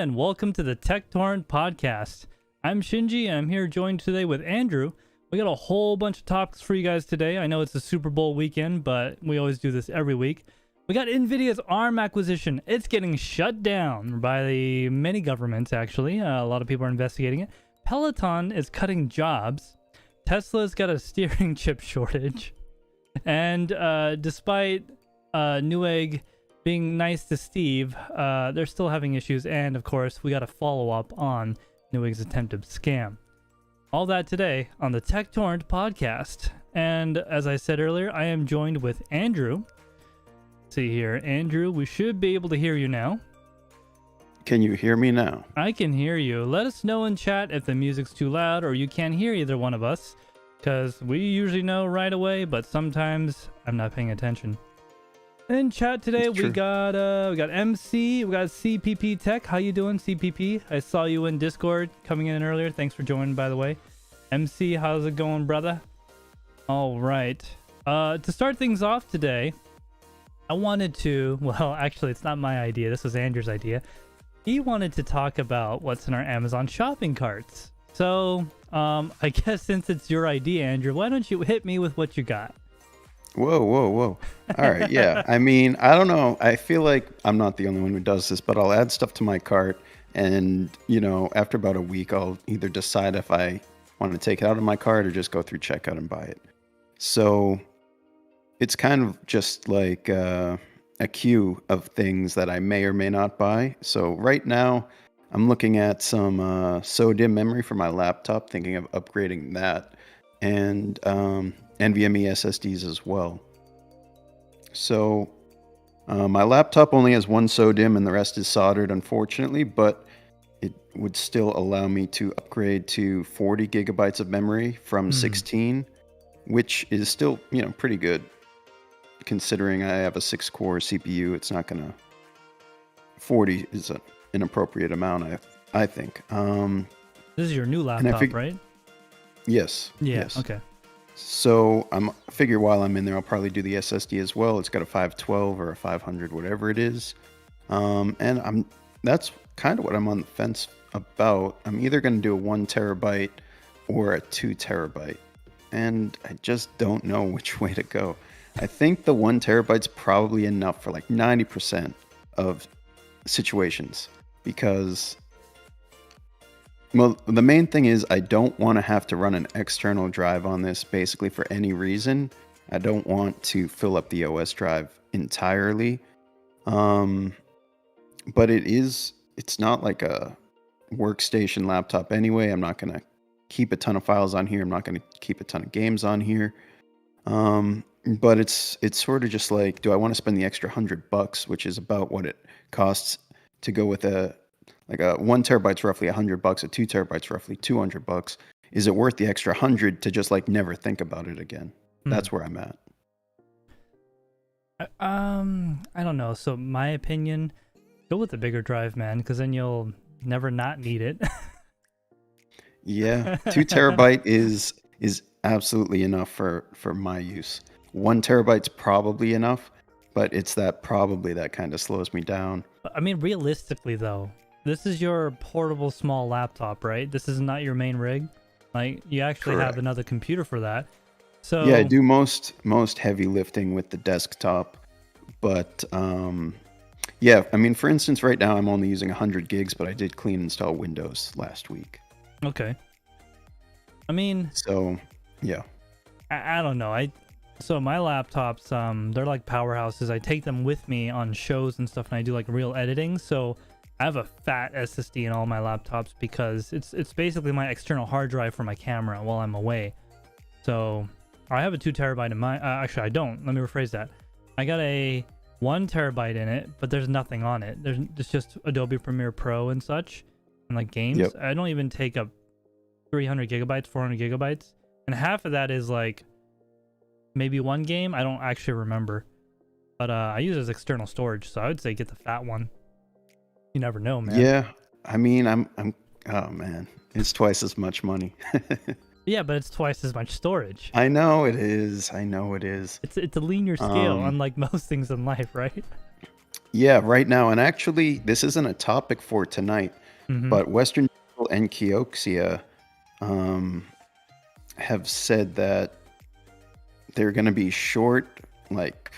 and welcome to the Tek Torrent Podcast. I'm Shinji, and I'm here joined today with Andrew. We got a whole bunch of topics for you guys today. I know it's the Super Bowl weekend, but we always do this every week. We got Nvidia's ARM acquisition. It's getting shut down by the many governments, actually. A lot of people are investigating it. Peloton is cutting jobs. Tesla's got a steering chip shortage. And despite Newegg being nice to Steve, they're still having issues. And of course, we got a follow-up on Newegg's attempted scam. All that today on the Tek Torrent Podcast. And as I said earlier, I am joined with Andrew. Let's see here, Andrew, we should be able to hear you now. Can you hear me now? I can hear you. Let us know in chat if the music's too loud or you can't hear either one of us, because we usually know right away, but sometimes I'm not paying attention. In chat today, we got MC, we got CPP Tech. How you doing, CPP? I saw you in Discord coming in earlier. Thanks for joining, by the way. MC, how's it going, brother? All right. To start things off today, I wanted to, well, actually, it's not my idea. This was Andrew's idea. He wanted to talk about what's in our Amazon shopping carts. So, I guess since it's your idea, Andrew, why don't you hit me with what you got? Whoa. All right, yeah. I mean, I don't know. I feel like I'm not the only one who does this, but I'll add stuff to my cart. And, you know, after about a week, I'll either decide if I want to take it out of my cart or just go through checkout and buy it. So it's kind of just like a queue of things that I may or may not buy. So right now, I'm looking at some SODIMM memory for my laptop, thinking of upgrading that. And NVMe SSDs as well. So my laptop only has one SODIMM and the rest is soldered, unfortunately, but it would still allow me to upgrade to 40 gigabytes of memory from 16, which is still, you know, pretty good. Considering I have a 6-core CPU, it's not gonna... 40 is an appropriate amount, I think. This is your new laptop, right? Yes. Yeah, yes. Okay. So I figure while I'm in there, I'll probably do the SSD as well. It's got a 512 or a 500, whatever it is. And that's kind of what I'm on the fence about. I'm either going to do a 1 terabyte or a 2 terabyte. And I just don't know which way to go. I think the 1 terabyte's probably enough for like 90% of situations, because... Well, the main thing is I don't want to have to run an external drive on this basically for any reason. I don't want to fill up the OS drive entirely. But it's not like a workstation laptop anyway. I'm not going to keep a ton of files on here. I'm not going to keep a ton of games on here. But it's sort of just like, do I want to spend the extra $100, which is about what it costs to go with a 1 terabyte's roughly $100, a 2 terabyte's roughly $200. Is it worth the extra 100 to just like never think about it again? That's where I'm at. I don't know. So my opinion, go with the bigger drive, man, because then you'll never not need it. Yeah, 2 terabyte is absolutely enough for my use. 1 terabyte's probably enough, but it's that probably that kind of slows me down. I mean, realistically though, this is your portable small laptop, right? This is not your main rig. Like, you actually have another computer for that. So yeah, I do most heavy lifting with the desktop. But yeah, I mean, for instance, right now I'm only using 100 gigs, but I did clean install Windows last week. Okay. I mean, so yeah. I don't know. So my laptops, they're like powerhouses. I take them with me on shows and stuff, and I do like real editing. So I have a fat SSD in all my laptops because it's basically my external hard drive for my camera while I'm away. So I have a 2 terabyte in my... actually, I don't. Let me rephrase that. I got a 1 terabyte in it, but there's nothing on it. It's just Adobe Premiere Pro and such, and like games. Yep. I don't even take up 300 gigabytes, 400 gigabytes. And half of that is like maybe one game. I don't actually remember. But I use it as external storage, so I would say get the fat one. You never know, man. Yeah, I mean, I'm oh man, it's twice as much money. Yeah, but it's twice as much storage. I know it is. It's a linear scale, unlike most things in life, right? Yeah, right now. And actually, this isn't a topic for tonight, but Western Digital and Kioxia have said that they're going to be short like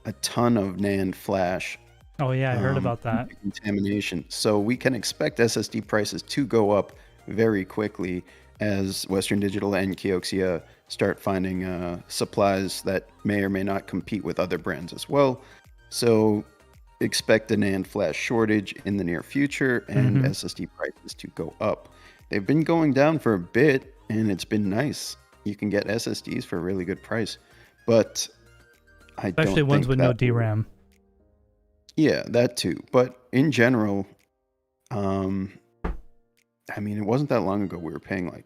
a ton of NAND flash. Oh yeah, I heard about that. Contamination. So we can expect SSD prices to go up very quickly as Western Digital and Kioxia start finding supplies that may or may not compete with other brands as well. So expect a NAND flash shortage in the near future and SSD prices to go up. They've been going down for a bit and it's been nice. You can get SSDs for a really good price, but especially ones with no DRAM. Yeah, that too. But in general, I mean, it wasn't that long ago we were paying like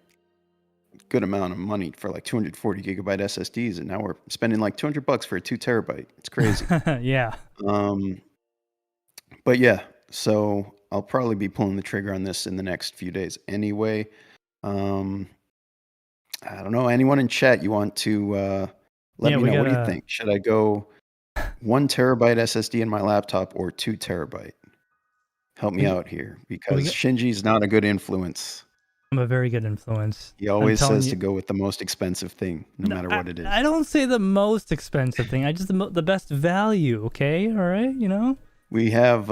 a good amount of money for like 240 gigabyte SSDs, and now we're spending like $200 for a 2 terabyte. It's crazy. Yeah. But yeah, so I'll probably be pulling the trigger on this in the next few days anyway. I don't know. Anyone in chat, you want to let me know? What do you think? Should I go 1 terabyte SSD in my laptop or 2 terabyte? Help me out here, because Shinji's not a good influence. I'm a very good influence. He always says to go with the most expensive thing, no matter what it is. I don't say the most expensive thing. I just the best value. Okay, all right, you know. We have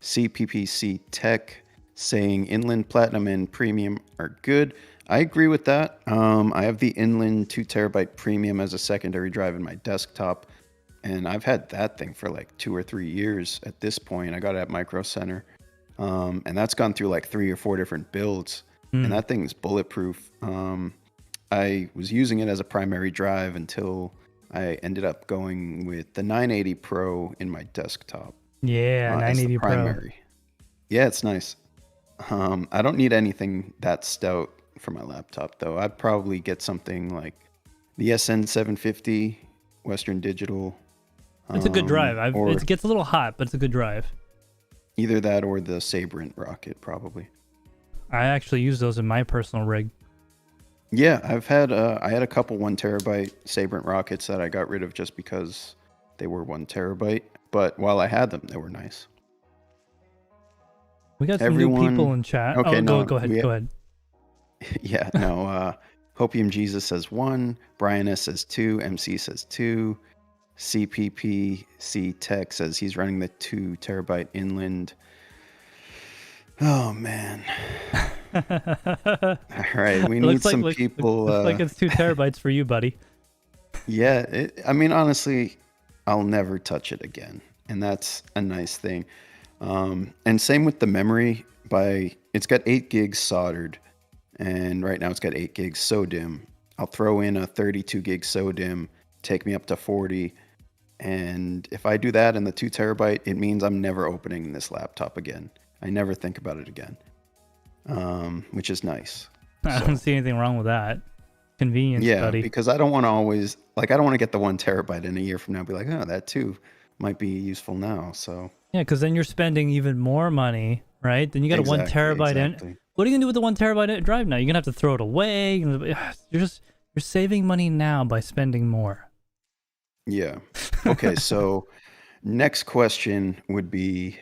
CPPC Tech saying Inland Platinum and Premium are good. I agree with that. I have the Inland 2 terabyte Premium as a secondary drive in my desktop, and I've had that thing for like 2 or 3 years at this point. I got it at Micro Center, and that's gone through like 3 or 4 different builds, and that thing's bulletproof. I was using it as a primary drive until I ended up going with the 980 Pro in my desktop. Yeah, 980 Pro. Yeah, it's nice. I don't need anything that stout for my laptop, though. I'd probably get something like the SN750 Western Digital. It's a good drive. It gets a little hot, but it's a good drive. Either that or the Sabrent Rocket, probably. I actually use those in my personal rig. Yeah, I had a couple 1 terabyte Sabrent Rockets that I got rid of just because they were 1 terabyte. But while I had them, they were nice. We got some new people in chat. Okay, go ahead. Yeah, no. Hopium Jesus says 1. Brian S says 2. MC says 2. CPPC Tech says he's running the 2 terabyte Inland. Oh, man. All right, we need some people. Looks like it's 2 terabytes for you, buddy. Yeah, I mean, honestly, I'll never touch it again, and that's a nice thing. And same with the memory. It's got 8 gigs soldered, and right now it's got 8 gigs SODIMM. I'll throw in a 32 gig SODIMM, take me up to 40. And if I do that in the 2 terabyte, it means I'm never opening this laptop again. I never think about it again, which is nice. I don't see anything wrong with that. Convenience, buddy. Yeah, because I don't want to always, I don't want to get the 1 terabyte in a year from now and be like, oh, that too might be useful now. So yeah, because then you're spending even more money, right? Then you got a 1 terabyte in. What are you gonna do with the 1 terabyte drive now? You're gonna have to throw it away. You're saving money now by spending more. Yeah. Okay. So next question would be,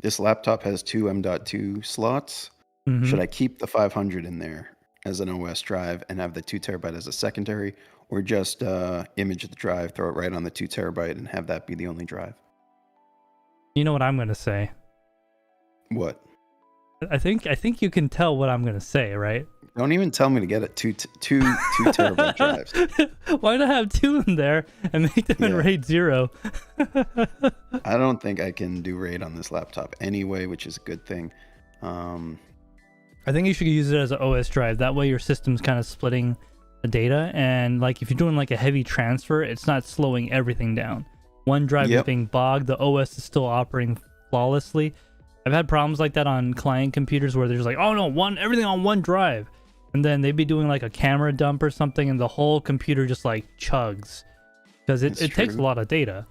this laptop has 2 M.2 slots. Should I keep the 500 in there as an OS drive and have the 2 terabyte as a secondary, or just image the drive, throw it right on the 2 terabyte and have that be the only drive? You know what I'm going to say? What? I think you can tell what I'm going to say, right? Don't even tell me to get it two terabyte drives. Why not have 2 in there and make them in RAID 0? I don't think I can do RAID on this laptop anyway, which is a good thing. I think you should use it as an OS drive. That way your system's kind of splitting the data, and like if you're doing like a heavy transfer, it's not slowing everything down. One drive is being bogged, the OS is still operating flawlessly. I've had problems like that on client computers where there's like, oh no, everything on 1 drive. And then they'd be doing like a camera dump or something, and the whole computer just like chugs because it takes a lot of data.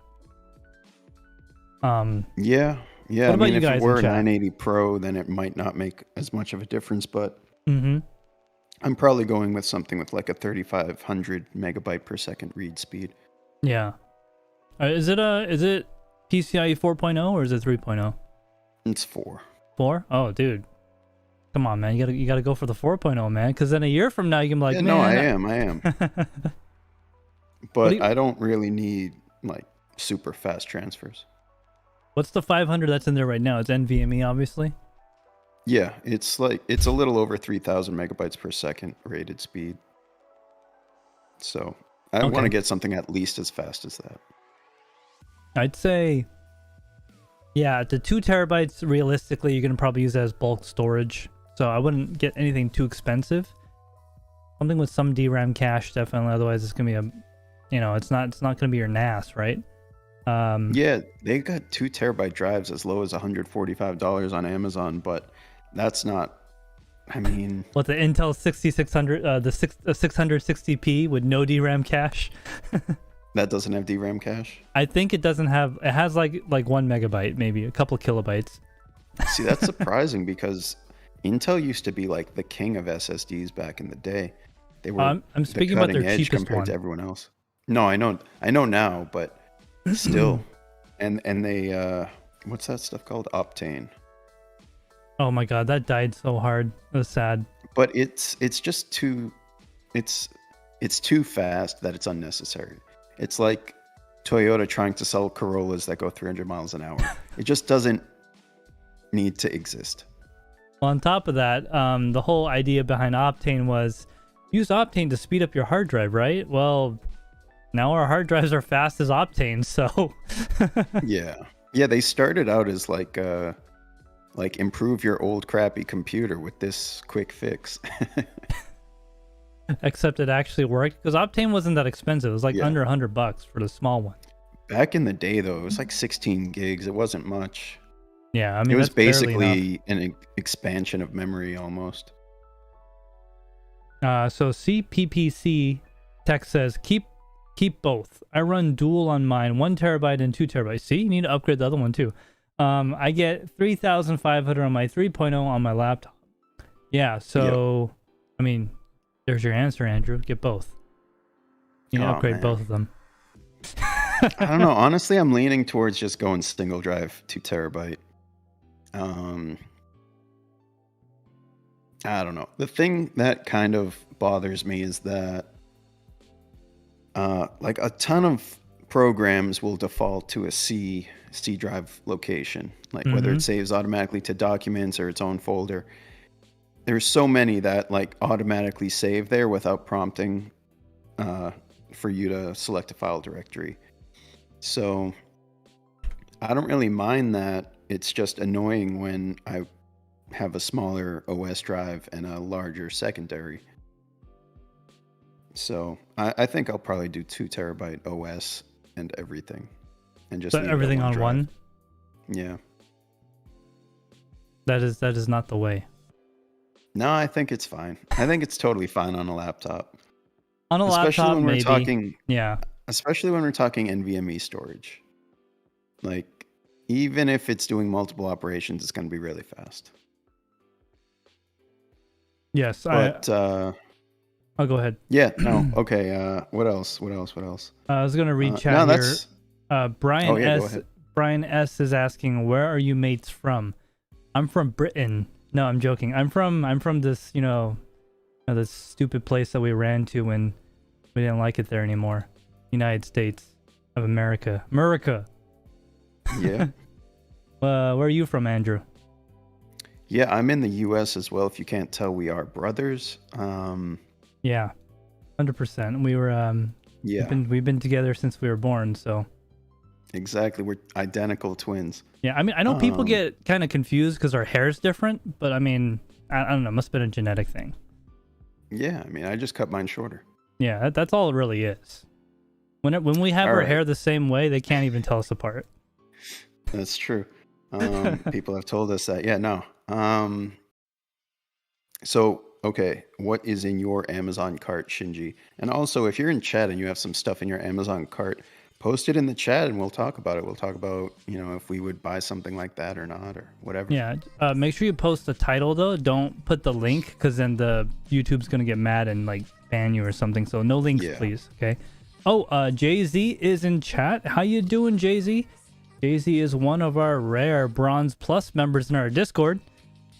Yeah. What about you guys? If it were a 980 Pro, then it might not make as much of a difference, but I'm probably going with something with like a 3500 megabyte per second read speed. Yeah. Is it PCIe 4.0 or is it 3.0? It's 4. 4? Oh, dude. Come on, man. You gotta go for the 4.0, man. Because then a year from now, you can be like, Yeah, man. no, I am. But I don't really need like super fast transfers. What's the 500 that's in there right now? It's NVMe, obviously. Yeah, it's a little over 3,000 megabytes per second rated speed. So I want to get something at least as fast as that. I'd say, yeah, the 2 terabytes, realistically, you're going to probably use that as bulk storage. So I wouldn't get anything too expensive. Something with some DRAM cache, definitely. Otherwise, it's going to be it's not going to be your NAS, right? Yeah, they got 2 terabyte drives as low as $145 on Amazon, but that's not, I mean... What, the Intel 6600, the 660p with no DRAM cache? That doesn't have DRAM cache? I think it doesn't have... It has like 1 megabyte, maybe, a couple kilobytes. See, that's surprising because Intel used to be like the king of SSDs back in the day. They were I'm speaking about their edge cheapest compared one. to everyone else. No, I know now, but still. and they... what's that stuff called? Optane. Oh my god, that died so hard. It was sad. But it's just too it's too fast that it's unnecessary. It's like Toyota trying to sell Corollas that go 300 miles an hour. It just doesn't need to exist. Well, on top of that, the whole idea behind Optane was use Optane to speed up your hard drive, right? Well, now our hard drives are fast as Optane, so yeah, they started out as like improve your old crappy computer with this quick fix. Except it actually worked because Optane wasn't that expensive. It was like under $100 for the small one. Back in the day, though, it was like 16 gigs. It wasn't much. Yeah, I mean, it was basically an expansion of memory almost. So CPPC Tech says keep both. I run dual on mine, 1 terabyte and 2 terabytes. See, you need to upgrade the other one too. I get 3,500 on my 3.0 on my laptop. Yeah, so I mean, there's your answer, Andrew. Get both. You need to upgrade both of them. I don't know. Honestly, I'm leaning towards just going single drive 2 terabyte. I don't know. The thing that kind of bothers me is that like a ton of programs will default to a C drive location, like whether it saves automatically to documents or its own folder. There's so many that like automatically save there without prompting for you to select a file directory. So I don't really mind that. It's just annoying when I have a smaller OS drive and a larger secondary. So I think I'll probably do 2 terabyte OS and everything, and just Put everything on one. Yeah. That is not the way. No, I think it's fine. I think it's totally fine on a laptop. On a laptop, when we're maybe. Talking, yeah. Especially when we're talking NVMe storage. Like, even if it's doing multiple operations, it's going to be really fast. Yes, but I'll go ahead. Yeah, no. Okay, what else? I was going to read chat here. Brian go ahead. Brian S is asking, where are you mates from? I'm from Britain. No, I'm joking. I'm from this, this stupid place that we ran to when we didn't like it there anymore. United States of America. America. Yeah. Where are you from, Andrew? Yeah, I'm in the US as well. If you can't tell, we are brothers. Yeah. 100%. We were we've been together since we were born, so exactly. We're identical twins. Yeah, I mean, I know people get kind of confused because our hair's different, but I mean, I don't know, it must have been a genetic thing. Yeah, I mean, I just cut mine shorter. Yeah, that's all it really is. When we have our hair the same way, they can't even tell us apart. That's true. People have told us that. Yeah, no. So, okay, what is in your Amazon cart, Shinji? And also, if you're in chat and you have some stuff in your Amazon cart, post it in the chat and we'll talk about it. We'll talk about, if we would buy something like that or not or whatever. Yeah, make sure you post the title though. Don't put the link because then the YouTube's going to get mad and like ban you or something. So no links, please. Okay. Oh, Jay-Z is in chat. How you doing, Jay-Z? Jay-Z is one of our rare Bronze Plus members in our Discord.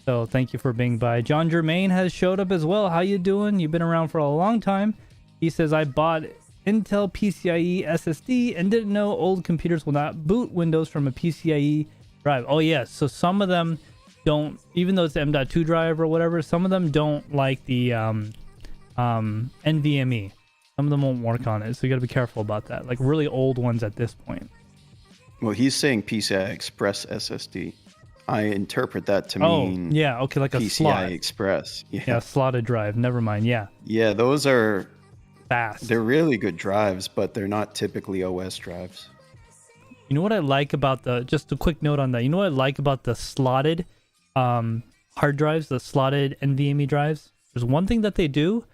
So thank you for being by. John Germain has showed up as well. How you doing? You've been around for a long time. He says, I bought Intel PCIe SSD and didn't know old computers will not boot Windows from a PCIe drive. Oh, yes. So some of them don't, even though it's the M.2 drive or whatever, some of them don't like the NVMe. Some of them won't work on it. So you got to be careful about that. Like really old ones at this point. Well, he's saying PCI Express SSD. I interpret that to mean yeah, okay, like a PCI slot. Express. Yeah, slotted drive. Never mind. Yeah. Yeah, those are fast. They're really good drives, but they're not typically OS drives. You know what I like about just a quick note on that. You know what I like about the slotted hard drives, the slotted NVMe drives? There's one thing that they do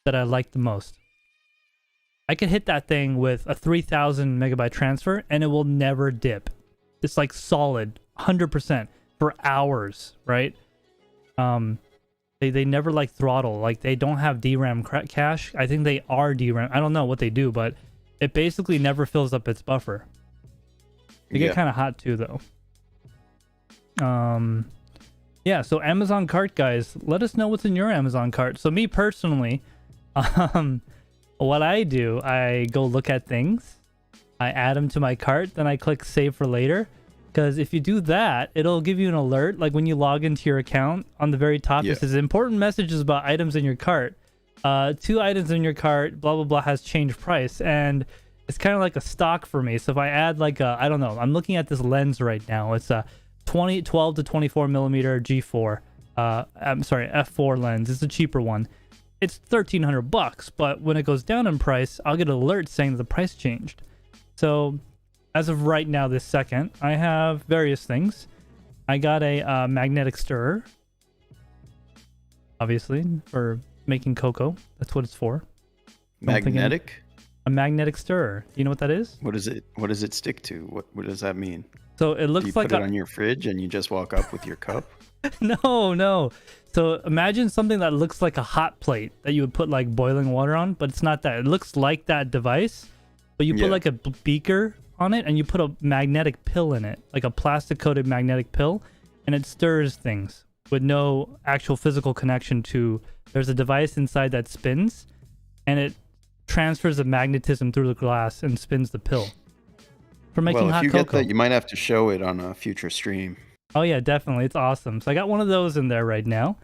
that I like the most. I can hit that thing with a 3000 megabyte transfer and it will never dip. It's like solid 100% for hours, right? They never like throttle. Like they don't have DRAM cache. I think they are DRAM. I don't know what they do, but it basically never fills up its buffer. They get kind of hot too, though. Yeah. So Amazon cart, guys, let us know what's in your Amazon cart. So me personally, what I do, I go look at things, I add them to my cart, then I click save for later. Because if you do that, it'll give you an alert. Like when you log into your account, on the very top, it says important messages about items in your cart. 2 items in your cart, blah, blah, blah, has changed price. And it's kind of like a stock for me. So if I add like a, I don't know, I'm looking at this lens right now. It's a 12 to 24 millimeter G4. I'm sorry, f4 lens. It's a cheaper one. It's $1,300, but when it goes down in price, I'll get an alert saying that the price changed. So as of right now, this second, I have various things. I got a magnetic stirrer, obviously, for making cocoa. That's what it's for. Magnetic? A magnetic stirrer. Do you know what that is? What is it? What does it stick to? What does that mean? So it looks like put it on your fridge and you just walk up with your cup? No. So imagine something that looks like a hot plate that you would put like boiling water on, but it's not that. It looks like that device, but you put like a beaker on it and you put a magnetic pill in it, like a plastic coated magnetic pill, and it stirs things with no actual physical connection to. There's a device inside that spins and it transfers the magnetism through the glass and spins the pill for making hot cocoa. Well, if you get that, you might have to show it on a future stream. Oh yeah, definitely. It's awesome. So I got one of those in there right now.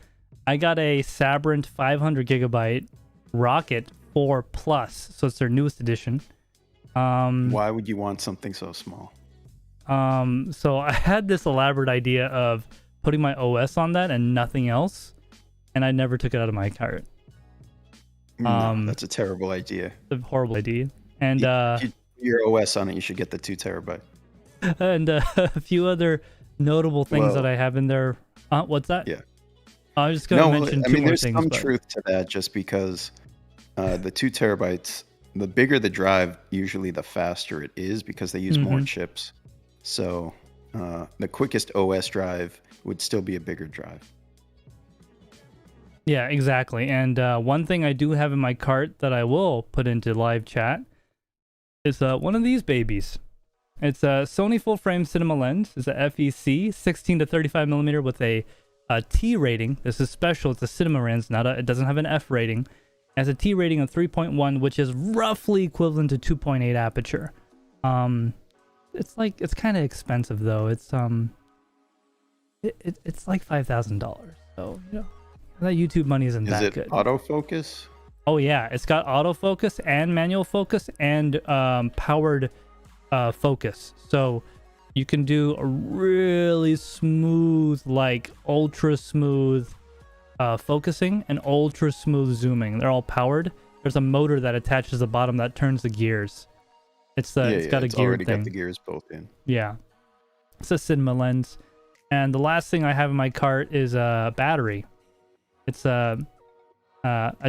I got a Sabrent 500 gigabyte Rocket 4 Plus. So it's their newest edition. Why would you want something so small? So I had this elaborate idea of putting my OS on that and nothing else, and I never took it out of my cart. No, that's a terrible idea. It's a horrible idea. And your OS on it, you should get the 2 terabyte. And a few other notable things that I have in there. What's that? Yeah. I was just going to mention two more things. There's some truth to that, just because the 2 terabytes, the bigger the drive, usually the faster it is because they use more chips. So the quickest OS drive would still be a bigger drive. Yeah, exactly. And one thing I do have in my cart that I will put into live chat is one of these babies. It's a Sony full-frame cinema lens. It's a FEC 16 to 35 millimeter with a T rating. This is special. It's a cinema lens. It doesn't have an F rating. It has a T rating of 3.1, which is roughly equivalent to 2.8 aperture. It's kind of expensive though. It's it's like $5,000. So that YouTube money isn't that good. Is it autofocus? Oh yeah, it's got autofocus and manual focus and powered focus. So you can do a really smooth, like ultra smooth focusing and ultra smooth zooming. They're all powered. There's a motor that attaches the bottom that turns the gears. It's got a gear already thing. Got the gears built in. Yeah, it's a cinema lens. And the last thing I have in my cart is a battery. It's a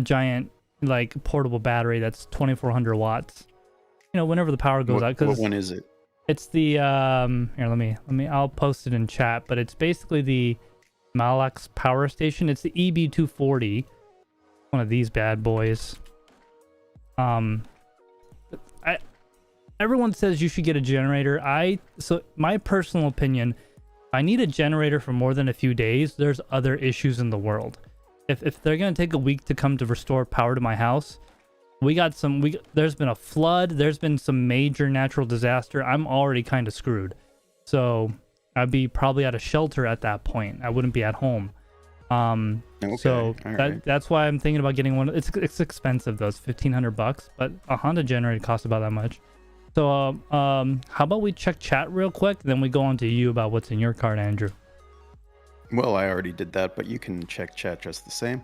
giant like portable battery that's 2400 watts. Whenever the power goes out. What one is it? It's the here. Let me. I'll post it in chat. But it's basically the Malax power station. It's the EB240. One of these bad boys. everyone says you should get a generator. So my personal opinion, I need a generator for more than a few days. There's other issues in the world. If they're gonna take a week to come to restore power to my house, there's been a flood, there's been some major natural disaster. I'm already kind of screwed. So I'd be probably at a shelter at that point. I wouldn't be at home. Okay. So Right. that's why I'm thinking about getting one. It's expensive though. It's $1,500, but a Honda generator costs about that much. So how about we check chat real quick, then we go on to you about what's in your cart, Andrew. Well, I already did that, but you can check chat just the same.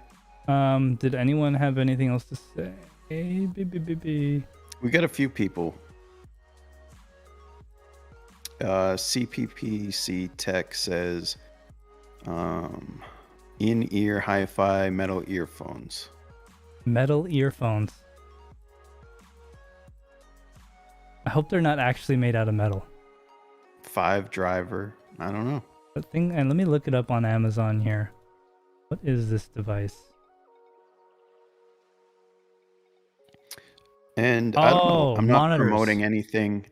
Did anyone have anything else to say? We got a few people. CPPC Tech says, in-ear hi-fi metal earphones. Metal earphones. I hope they're not actually made out of metal. 5 driver. I don't know. And let me look it up on Amazon here. What is this device? And I don't know. I'm not monitors. promoting anything.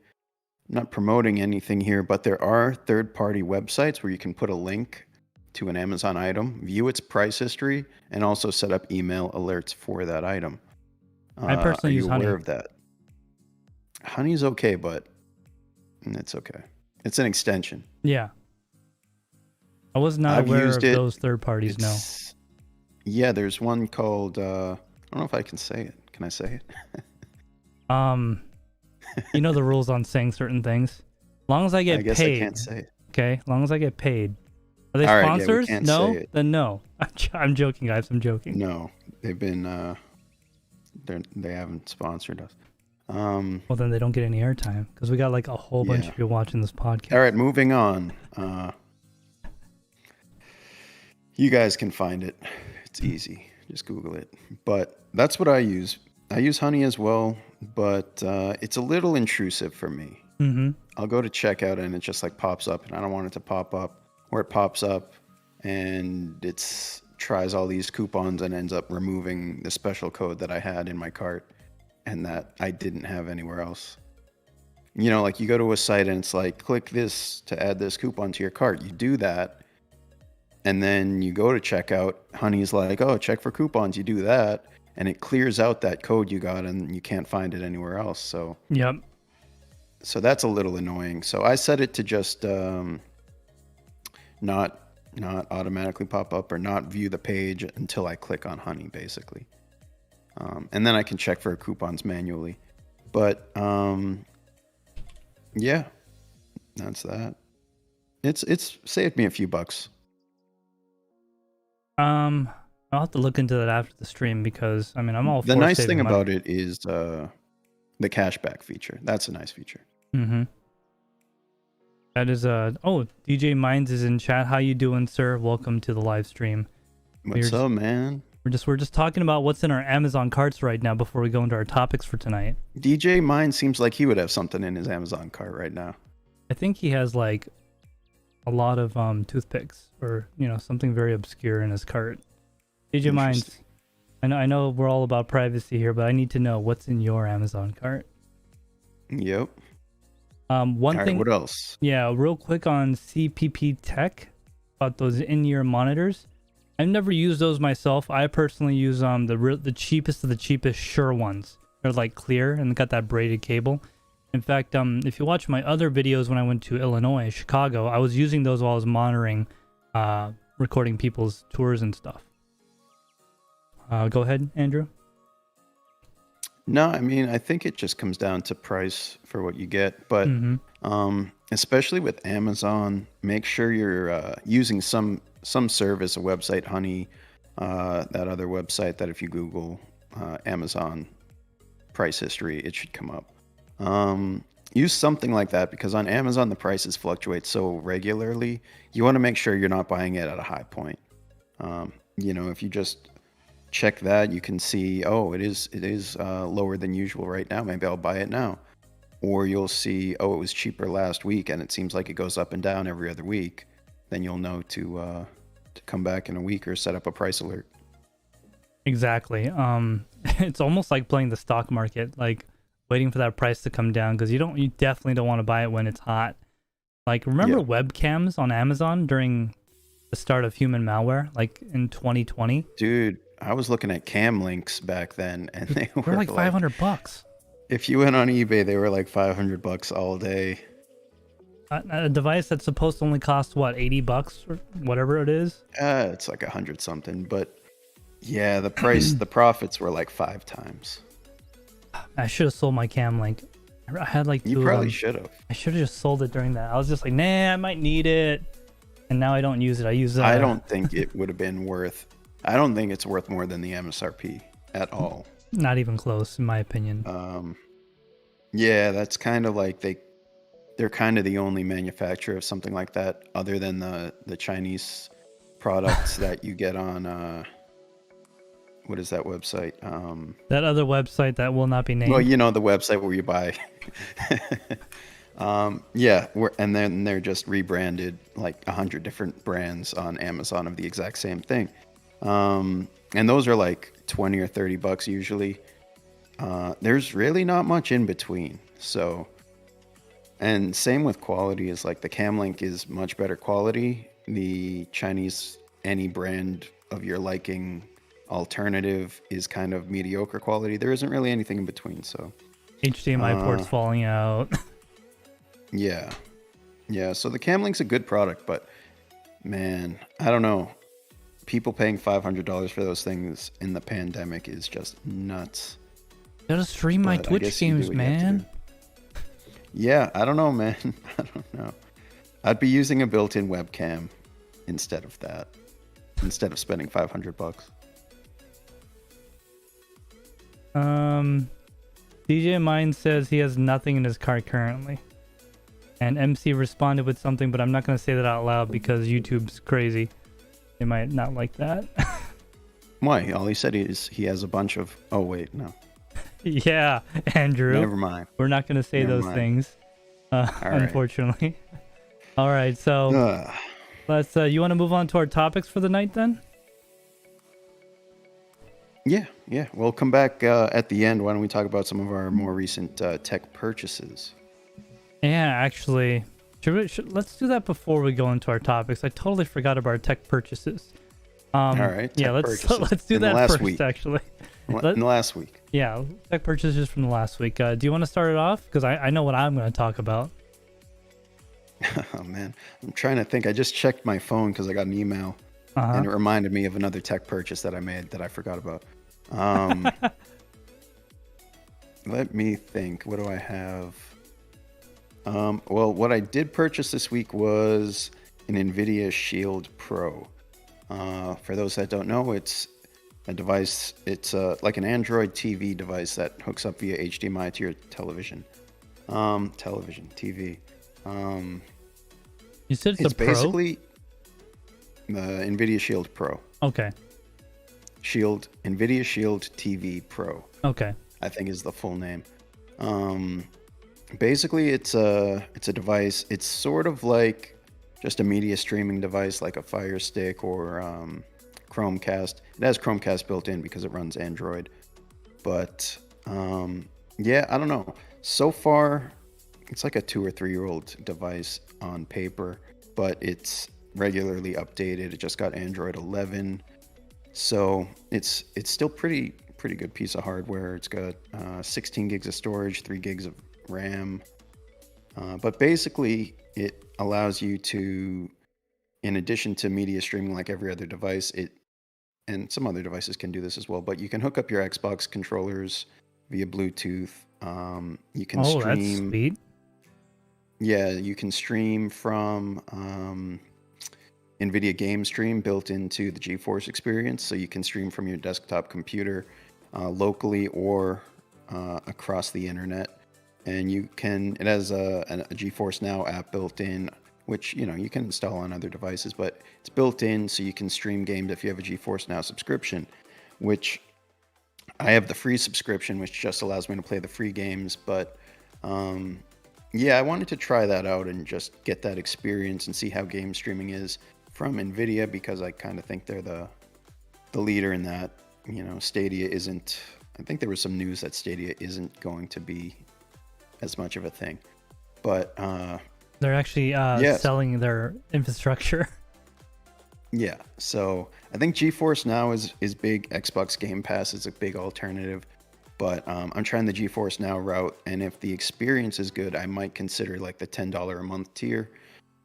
I'm not promoting anything here, but there are third-party websites where you can put a link to an Amazon item, view its price history, and also set up email alerts for that item. I personally use Honey. Are you aware Honey. of that? Honey's okay, but it's okay. It's an extension. Yeah. I was not I've aware used of it. those third parties, no. Yeah, there's one called, I don't know if I can say it. Can I say it? You know the rules on saying certain things. As long as I get I guess paid. I can't say it. Okay, as long as I get paid. Are they All right, yeah, we sponsors? can't No, say it. then no. I'm joking, guys. I'm joking. No, they've been, they haven't sponsored us. Well, then they don't get any airtime because we got like a whole bunch Yeah. of people watching this podcast. All right, moving on. You guys can find it. It's easy. Just Google it. But that's what I use. I use Honey as well, but it's a little intrusive for me. Mm-hmm. I'll go to checkout and it just like pops up, and I don't want it to pop up, or it pops up and it's tries all these coupons and ends up removing the special code that I had in my cart and that I didn't have anywhere else. You know, like you go to a site and it's like, click this to add this coupon to your cart. You do that. And then you go to checkout. Honey's like, oh, check for coupons. You do that. And it clears out that code you got and you can't find it anywhere else. So Yep. so that's a little annoying. So I set it to just not automatically pop up or not view the page until I click on Honey, basically. And then I can check for coupons manually. But yeah, that's that. It's saved me a few bucks. I'll have to look into that after the stream because I mean I'm all for The nice saving thing money. about it is the cashback feature. That's a nice feature. Mm-hmm. That is DJ Minds is in chat. How you doing, sir? Welcome to the live stream. What's up, man? We're just talking about what's in our Amazon carts right now before we go into our topics for tonight. DJ Mine seems like he would have something in his Amazon cart right now. I think he has like a lot of toothpicks or something very obscure in his cart. DJ Minds, I know we're all about privacy here, but I need to know what's in your Amazon cart. Yep. One thing. What else? Yeah, real quick on CPP Tech about those in-ear monitors. I've never used those myself. I personally use the cheapest of the cheapest Shure ones. They're like clear and got that braided cable. In fact, if you watch my other videos when I went to Illinois, Chicago, I was using those while I was monitoring, recording people's tours and stuff. Go ahead, Andrew. No, I mean, I think it just comes down to price for what you get. But especially with Amazon, make sure you're using some service, a website, Honey, that other website that if you Google Amazon price history, it should come up. Use something like that because on Amazon, the prices fluctuate so regularly. You want to make sure you're not buying it at a high point. If you just check that, you can see, oh, it is lower than usual right now. Maybe I'll buy it now. Or you'll see, oh, it was cheaper last week and it seems like it goes up and down every other week. Then you'll know to come back in a week or set up a price alert. Exactly. It's almost like playing the stock market. Like waiting for that price to come down because you definitely don't want to buy it when it's hot. Like, remember webcams on Amazon during the start of human malware, like in 2020? Dude, I was looking at cam links back then, and they were like $500. If you went on eBay, they were like $500 all day. A device that's supposed to only cost what, $80 or whatever it is? It's like 100 something, but yeah, the price, the profits were like 5 times. I should have sold my cam link. I had like 2 You of probably them. should have. I should have just sold it during that. I was just like, nah, I might need it, and now I don't use it. I use. I don't think it would have been worth. I don't think it's worth more than the MSRP at all. Not even close, in my opinion. Yeah, that's kind of like they're kind of the only manufacturer of something like that, other than the Chinese products that you get on. What is that website? That other website that will not be named. Well, you know, the website where you buy. Yeah, and then they're just rebranded like 100 different brands on Amazon of the exact same thing. And those are like $20 or $30 usually. There's really not much in between. So, and same with quality, is like the Camlink is much better quality. The Chinese, any brand of your liking alternative, is kind of mediocre quality. There isn't really anything in between. So HDMI ports falling out. Yeah. So the Camlink's a good product, but man, I don't know. People paying $500 for those things in the pandemic is just nuts. Gotta stream my Twitch games, man. Yeah, I don't know, man. I don't know. I'd be using a built-in webcam instead of that. Instead of spending $500. DJ Mine says he has nothing in his car currently. And MC responded with something, but I'm not going to say that out loud because YouTube's crazy. They might not like that. Why? All he said is he has a bunch of... Oh, wait, no. Yeah, Andrew. Never mind. We're not going to say those things, unfortunately. All right, so let's... you want to move on to our topics for the night then? Yeah. We'll come back at the end. Why don't we talk about some of our more recent tech purchases? Yeah, actually, let's do that before we go into our topics. I totally forgot about our tech purchases. All right. Yeah, let's do that first, week. Actually. In the last week. Yeah, tech purchases from the last week. Do you want to start it off? Because I know what I'm going to talk about. Oh, man. I'm trying to think. I just checked my phone because I got an email. And it reminded me of another tech purchase that I made that I forgot about. Let me think. What do I have? Well, what I did purchase this week was an Nvidia Shield Pro. For those that don't know, it's a device. It's like an Android TV device that hooks up via HDMI to your television. TV. You said it's Pro? Basically the Nvidia Shield Pro. Okay. Nvidia Shield TV Pro. Okay. I think is the full name. Basically, it's a device. It's sort of like just a media streaming device, like a Fire Stick or Chromecast. It has Chromecast built in because it runs Android. But yeah, I don't know. So far, it's like a 2 or 3 year old device on paper, but it's regularly updated. It just got Android 11, so it's still pretty good piece of hardware. It's got 16 gigs of storage, 3 gigs of RAM, but basically it allows you to, in addition to media streaming like every other device, and some other devices can do this as well, but you can hook up your Xbox controllers via Bluetooth. You can stream. That's sweet. Yeah, you can stream from Nvidia Game Stream built into the GeForce experience, so you can stream from your desktop computer locally or across the internet. And it has a GeForce Now app built in, which you can install on other devices, but it's built in so you can stream games if you have a GeForce Now subscription, which I have the free subscription, which just allows me to play the free games. But yeah, I wanted to try that out and just get that experience and see how game streaming is from Nvidia, because I kind of think they're the leader in that. Stadia isn't. I think there was some news that Stadia isn't going to be as much of a thing. But They're actually yes, selling their infrastructure. yeah. So I think GeForce Now is big. Xbox Game Pass is a big alternative. But I'm trying the GeForce Now route, and if the experience is good, I might consider like the $10 a month tier,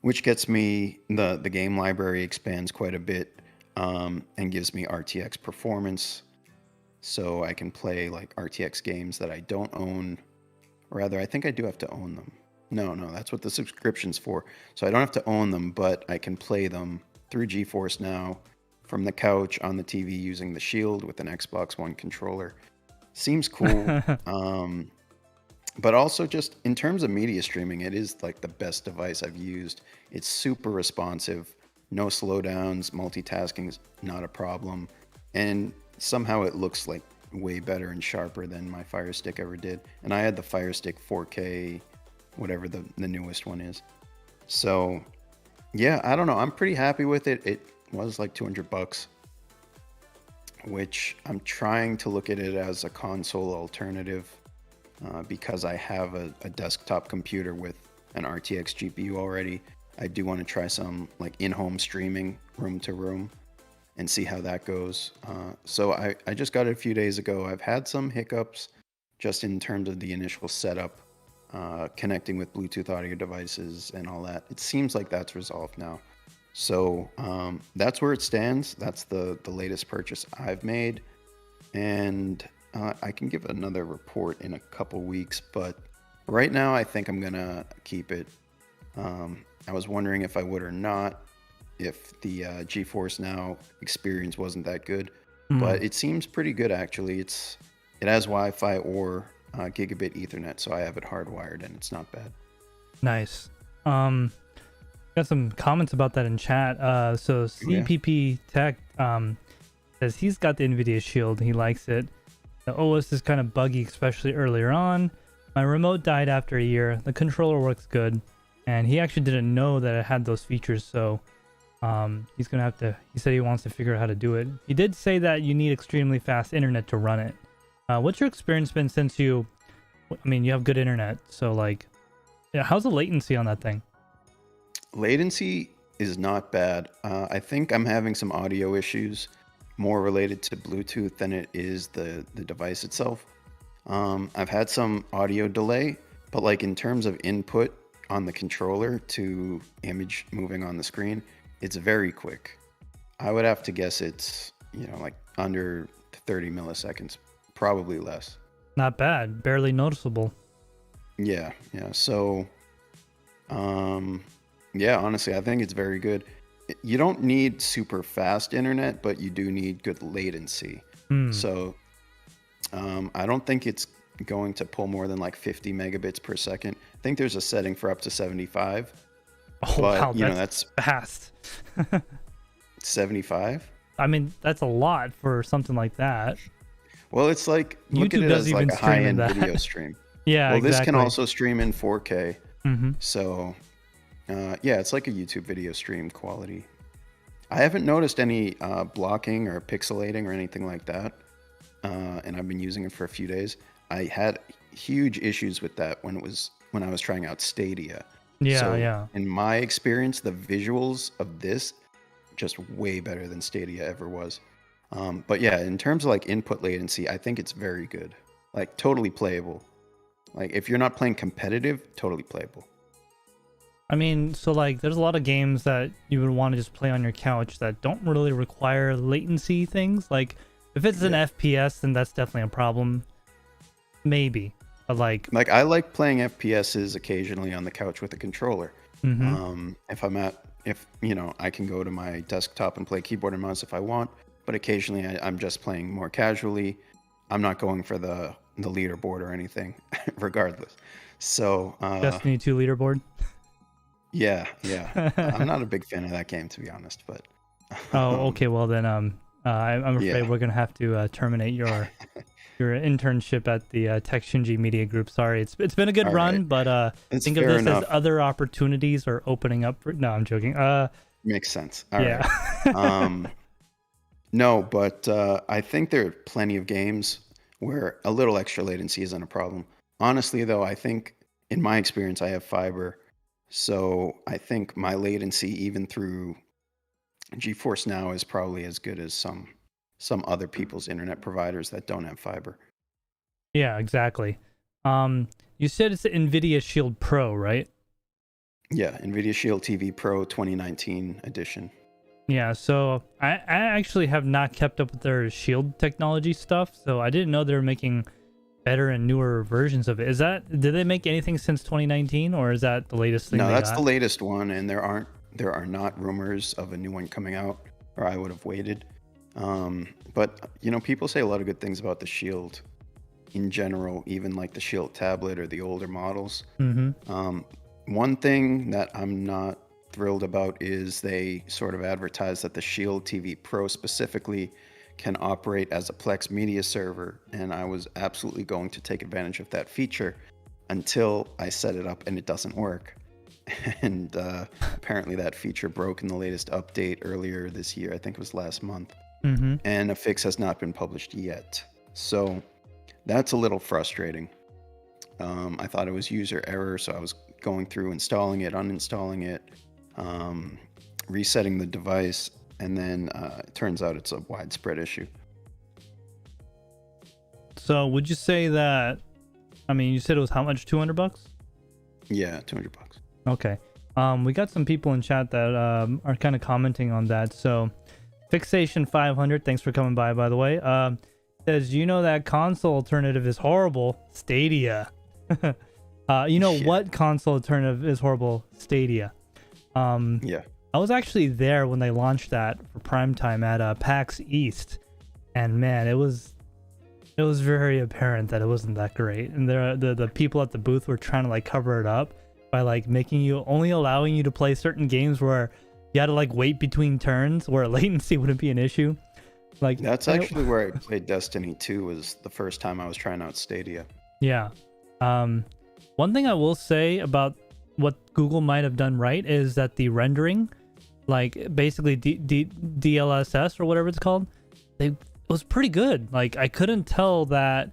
which gets me the game library expands quite a bit, and gives me RTX performance, so I can play like RTX games that I don't own. Or rather, I think I do have to own them. No, that's what the subscription's for. So I don't have to own them, but I can play them through GeForce Now from the couch on the TV using the Shield with an Xbox One controller. Seems cool. But also just in terms of media streaming, it is like the best device I've used. It's super responsive, no slowdowns, multitasking is not a problem. And somehow it looks like way better and sharper than my Fire Stick ever did. And I had the Fire Stick 4K, whatever the newest one is. So yeah, I don't know. I'm pretty happy with it. It was like $200, which I'm trying to look at it as a console alternative, because I have a desktop computer with an RTX GPU already. I do want to try some like in-home streaming room to room and see how that goes. So I just got it a few days ago. I've had some hiccups just in terms of the initial setup, connecting with Bluetooth audio devices and all that. It seems like that's resolved now. So that's where it stands. That's the latest purchase I've made. And I can give another report in a couple weeks, but right now I think I'm going to keep it. I was wondering if I would or not, if the GeForce Now experience wasn't that good, but it seems pretty good actually. It has Wi-Fi or gigabit Ethernet, so I have it hardwired and it's not bad. Nice. Got some comments about that in chat. So CPP Tech says he's got the Nvidia Shield. He likes it. The OS is kind of buggy, especially earlier on. My remote died after a year. The controller works good, and he actually didn't know that it had those features. So he's gonna have to. He said he wants to figure out how to do it. He did say that you need extremely fast internet to run it. What's your experience been since you? I mean, you have good internet, so like, yeah. How's the latency on that thing? Latency is not bad. I think I'm having some audio issues, more related to Bluetooth than it is the device itself. I've had some audio delay, but like in terms of input on the controller to image moving on the screen, it's very quick. I would have to guess it's, like under 30 milliseconds, probably less. Not bad, barely noticeable. Yeah. So, yeah, honestly, I think it's very good. You don't need super fast internet, but you do need good latency. So I don't think it's going to pull more than like 50 megabits per second. I think there's a setting for up to 75. Oh, but, wow, that's fast. 75? I mean, that's a lot for something like that. Well, it's like, look at it as like a high-end video stream. Yeah, well, exactly. This can also stream in 4K. So, yeah, it's like a YouTube video stream quality. I haven't noticed any blocking or pixelating or anything like that. And I've been using it for a few days. I had huge issues with that when I was trying out Stadia. Yeah. In my experience, the visuals of this just way better than Stadia ever was. But yeah, in terms of like input latency, I think it's very good. Like totally playable. Like if you're not playing competitive, totally playable. I mean, so like there's a lot of games that you would want to just play on your couch that don't really require latency things. Like if it's an FPS, then that's definitely a problem. Maybe. But like I like playing FPSs occasionally on the couch with a controller. If I can go to my desktop and play keyboard and mouse if I want, but occasionally I'm just playing more casually. I'm not going for the leaderboard or anything, regardless. So Destiny 2 leaderboard. Yeah. I'm not a big fan of that game, to be honest. But oh, okay. Well, then I'm afraid we're gonna have to terminate your internship at the TekShinji Media Group. Sorry, it's been a good All run, right. but think of this as other opportunities are opening up. No, I'm joking. Makes sense. All right. No, but I think there are plenty of games where a little extra latency isn't a problem. Honestly, though, I think in my experience, I have fiber. So I think my latency, even through GeForce Now, is probably as good as some other people's internet providers that don't have fiber. Yeah, exactly. You said it's the Nvidia Shield Pro, right? Yeah, Nvidia Shield TV Pro 2019 edition. Yeah, so I actually have not kept up with their Shield technology stuff, so I didn't know they were making better and newer versions of it. Did they make anything since 2019, or is that the latest thing? No, they that's got? the latest one, and there are not rumors of a new one coming out, or I would have waited. But people say a lot of good things about the Shield in general, even like the Shield tablet or the older models. One thing that I'm not thrilled about is they sort of advertise that the Shield TV Pro specifically can operate as a Plex media server, and I was absolutely going to take advantage of that feature until I set it up and it doesn't work. And apparently that feature broke in the latest update earlier this year. I think it was last month. And a fix has not been published yet. So that's a little frustrating. I thought it was user error, so I was going through installing it, uninstalling it, resetting the device, and then it turns out it's a widespread issue. So would you say that, you said it was how much, $200? Yeah, $200. Okay. We got some people in chat that are kind of commenting on that. So Fixation 500, thanks for coming by the way, says, that console alternative is horrible? Stadia. What console alternative is horrible? Stadia. Yeah. I was actually there when they launched that for primetime at PAX East, and man, it was very apparent that it wasn't that great. And the people at the booth were trying to cover it up by only allowing you to play certain games where you had to wait between turns where latency wouldn't be an issue. That's actually where I played Destiny 2. Was the first time I was trying out Stadia. Yeah. One thing I will say about what Google might have done right is that the rendering, basically DLSS or whatever it's called, it was pretty good. I couldn't tell that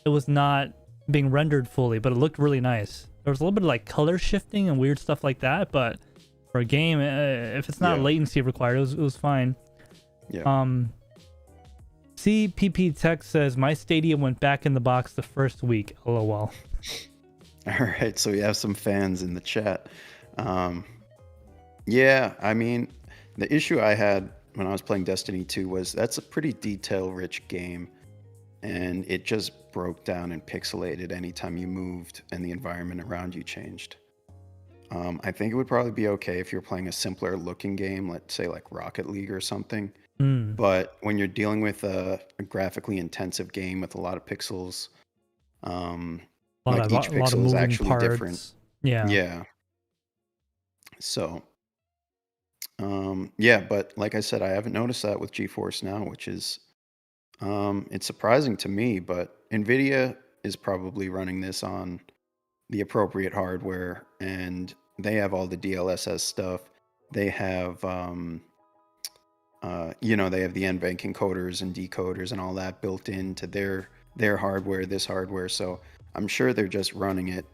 it was not being rendered fully, but it looked really nice. There was a little bit of color shifting and weird stuff like that, but for a game, if it's not latency required, it was fine. Yeah. CPP Tech says, my Stadia went back in the box the first week. LOL. All right, so we have some fans in the chat. Yeah, the issue I had when I was playing Destiny 2 was that's a pretty detail-rich game, and it just broke down and pixelated anytime you moved and the environment around you changed. I think it would probably be okay if you're playing a simpler-looking game, let's say Rocket League or something. But when you're dealing with a graphically intensive game with a lot of pixels, each pixel is actually different. Yeah. So, but like I said, I haven't noticed that with GeForce Now, which is, it's surprising to me, but Nvidia is probably running this on the appropriate hardware, and they have all the DLSS stuff. They have, they have the NVENC encoders and decoders and all that built into their hardware, this hardware. So I'm sure they're just running it.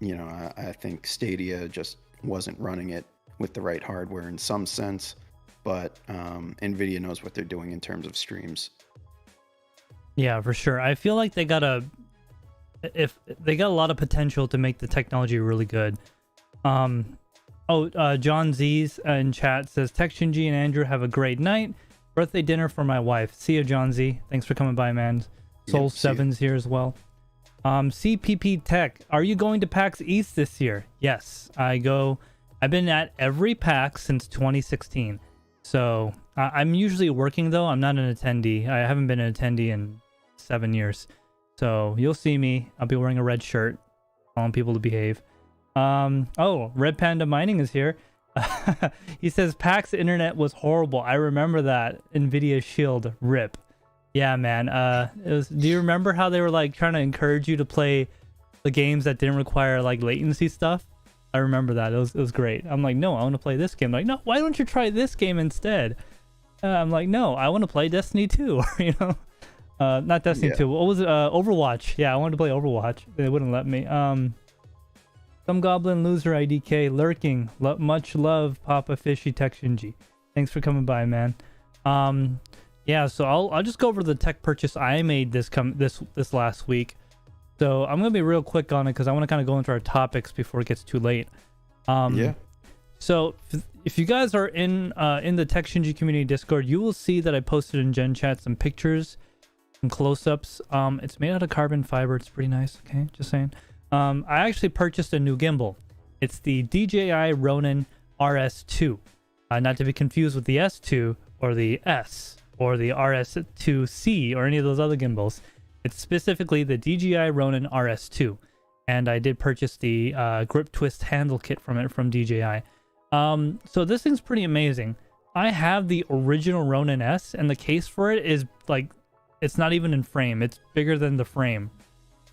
I think Stadia just wasn't running it with the right hardware in some sense, but Nvidia knows what they're doing in terms of streams. Yeah, for sure. I feel like they got a lot of potential to make the technology really good. John Z's in chat says, TekShinji and Andrew have a great night. Birthday dinner for my wife. See you, John Z. Thanks for coming by, man. Soul 7's here as well. CPP Tech, are you going to PAX East this year? Yes, I go. I've been at every PAX since 2016. So I'm usually working, though. I'm not an attendee. I haven't been an attendee in 7 years. So you'll see me. I'll be wearing a red shirt, telling people to behave. Red Panda Mining is here. He says PAX internet was horrible. I remember that. Nvidia Shield rip. Yeah, man. Do you remember how they were trying to encourage you to play the games that didn't require latency stuff? I remember that. It was great. I'm like, no, I want to play this game. Like, no, why don't you try this game instead? I'm like, no, I want to play Destiny 2. Not Destiny 2. What was it? Overwatch. Yeah, I wanted to play Overwatch. They wouldn't let me. Some Goblin Loser IDK lurking. Much love, Papa Fishy TekShinji. Thanks for coming by, man. Yeah, so I'll just go over the tech purchase I made this last week. So I'm gonna be real quick on it because I want to kind of go into our topics before it gets too late. Yeah. So if you guys are in the TekShinji community Discord, you will see that I posted in Gen Chat some pictures, some close-ups. It's made out of carbon fiber. It's pretty nice. Okay, just saying. I actually purchased a new gimbal. It's the DJI Ronin RS2. Not to be confused with the S2 or the S or the RS2C or any of those other gimbals. It's specifically the DJI Ronin RS2. And I did purchase the grip twist handle kit from it from DJI. So this thing's pretty amazing. I have the original Ronin S, and the case for it is like, it's not even in frame. It's bigger than the frame.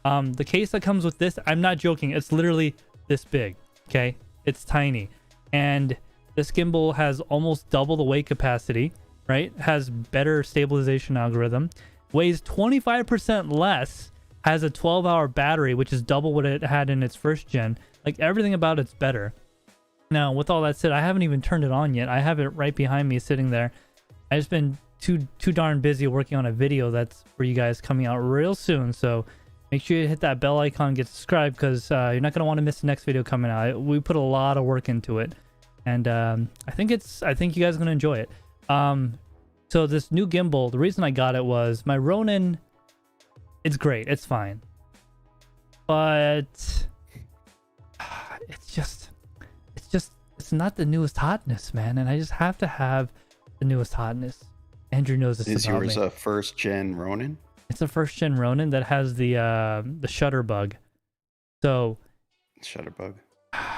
The case that comes with this, I'm not joking, it's literally this big. Okay, it's tiny. And this gimbal has almost double the weight capacity, right? Has better stabilization algorithm, weighs 25% less, has a 12-hour battery, which is double what it had in its first gen. Like, everything about it's better. Now, with all that said, I haven't even turned it on yet. I have it right behind me sitting there. I've just been too darn busy working on a video that's for you guys coming out real soon. So make sure you hit that bell icon and get subscribed, because you're not going to want to miss the next video coming out. We put a lot of work into it. And I think you guys are going to enjoy it. So this new gimbal, the reason I got it was my Ronin, it's great. It's fine. But it's not the newest hotness, man. And I just have to have the newest hotness. Andrew knows this about me. Is yours a first gen Ronin? It's a first gen Ronin that has the shutter bug. So shutter bug.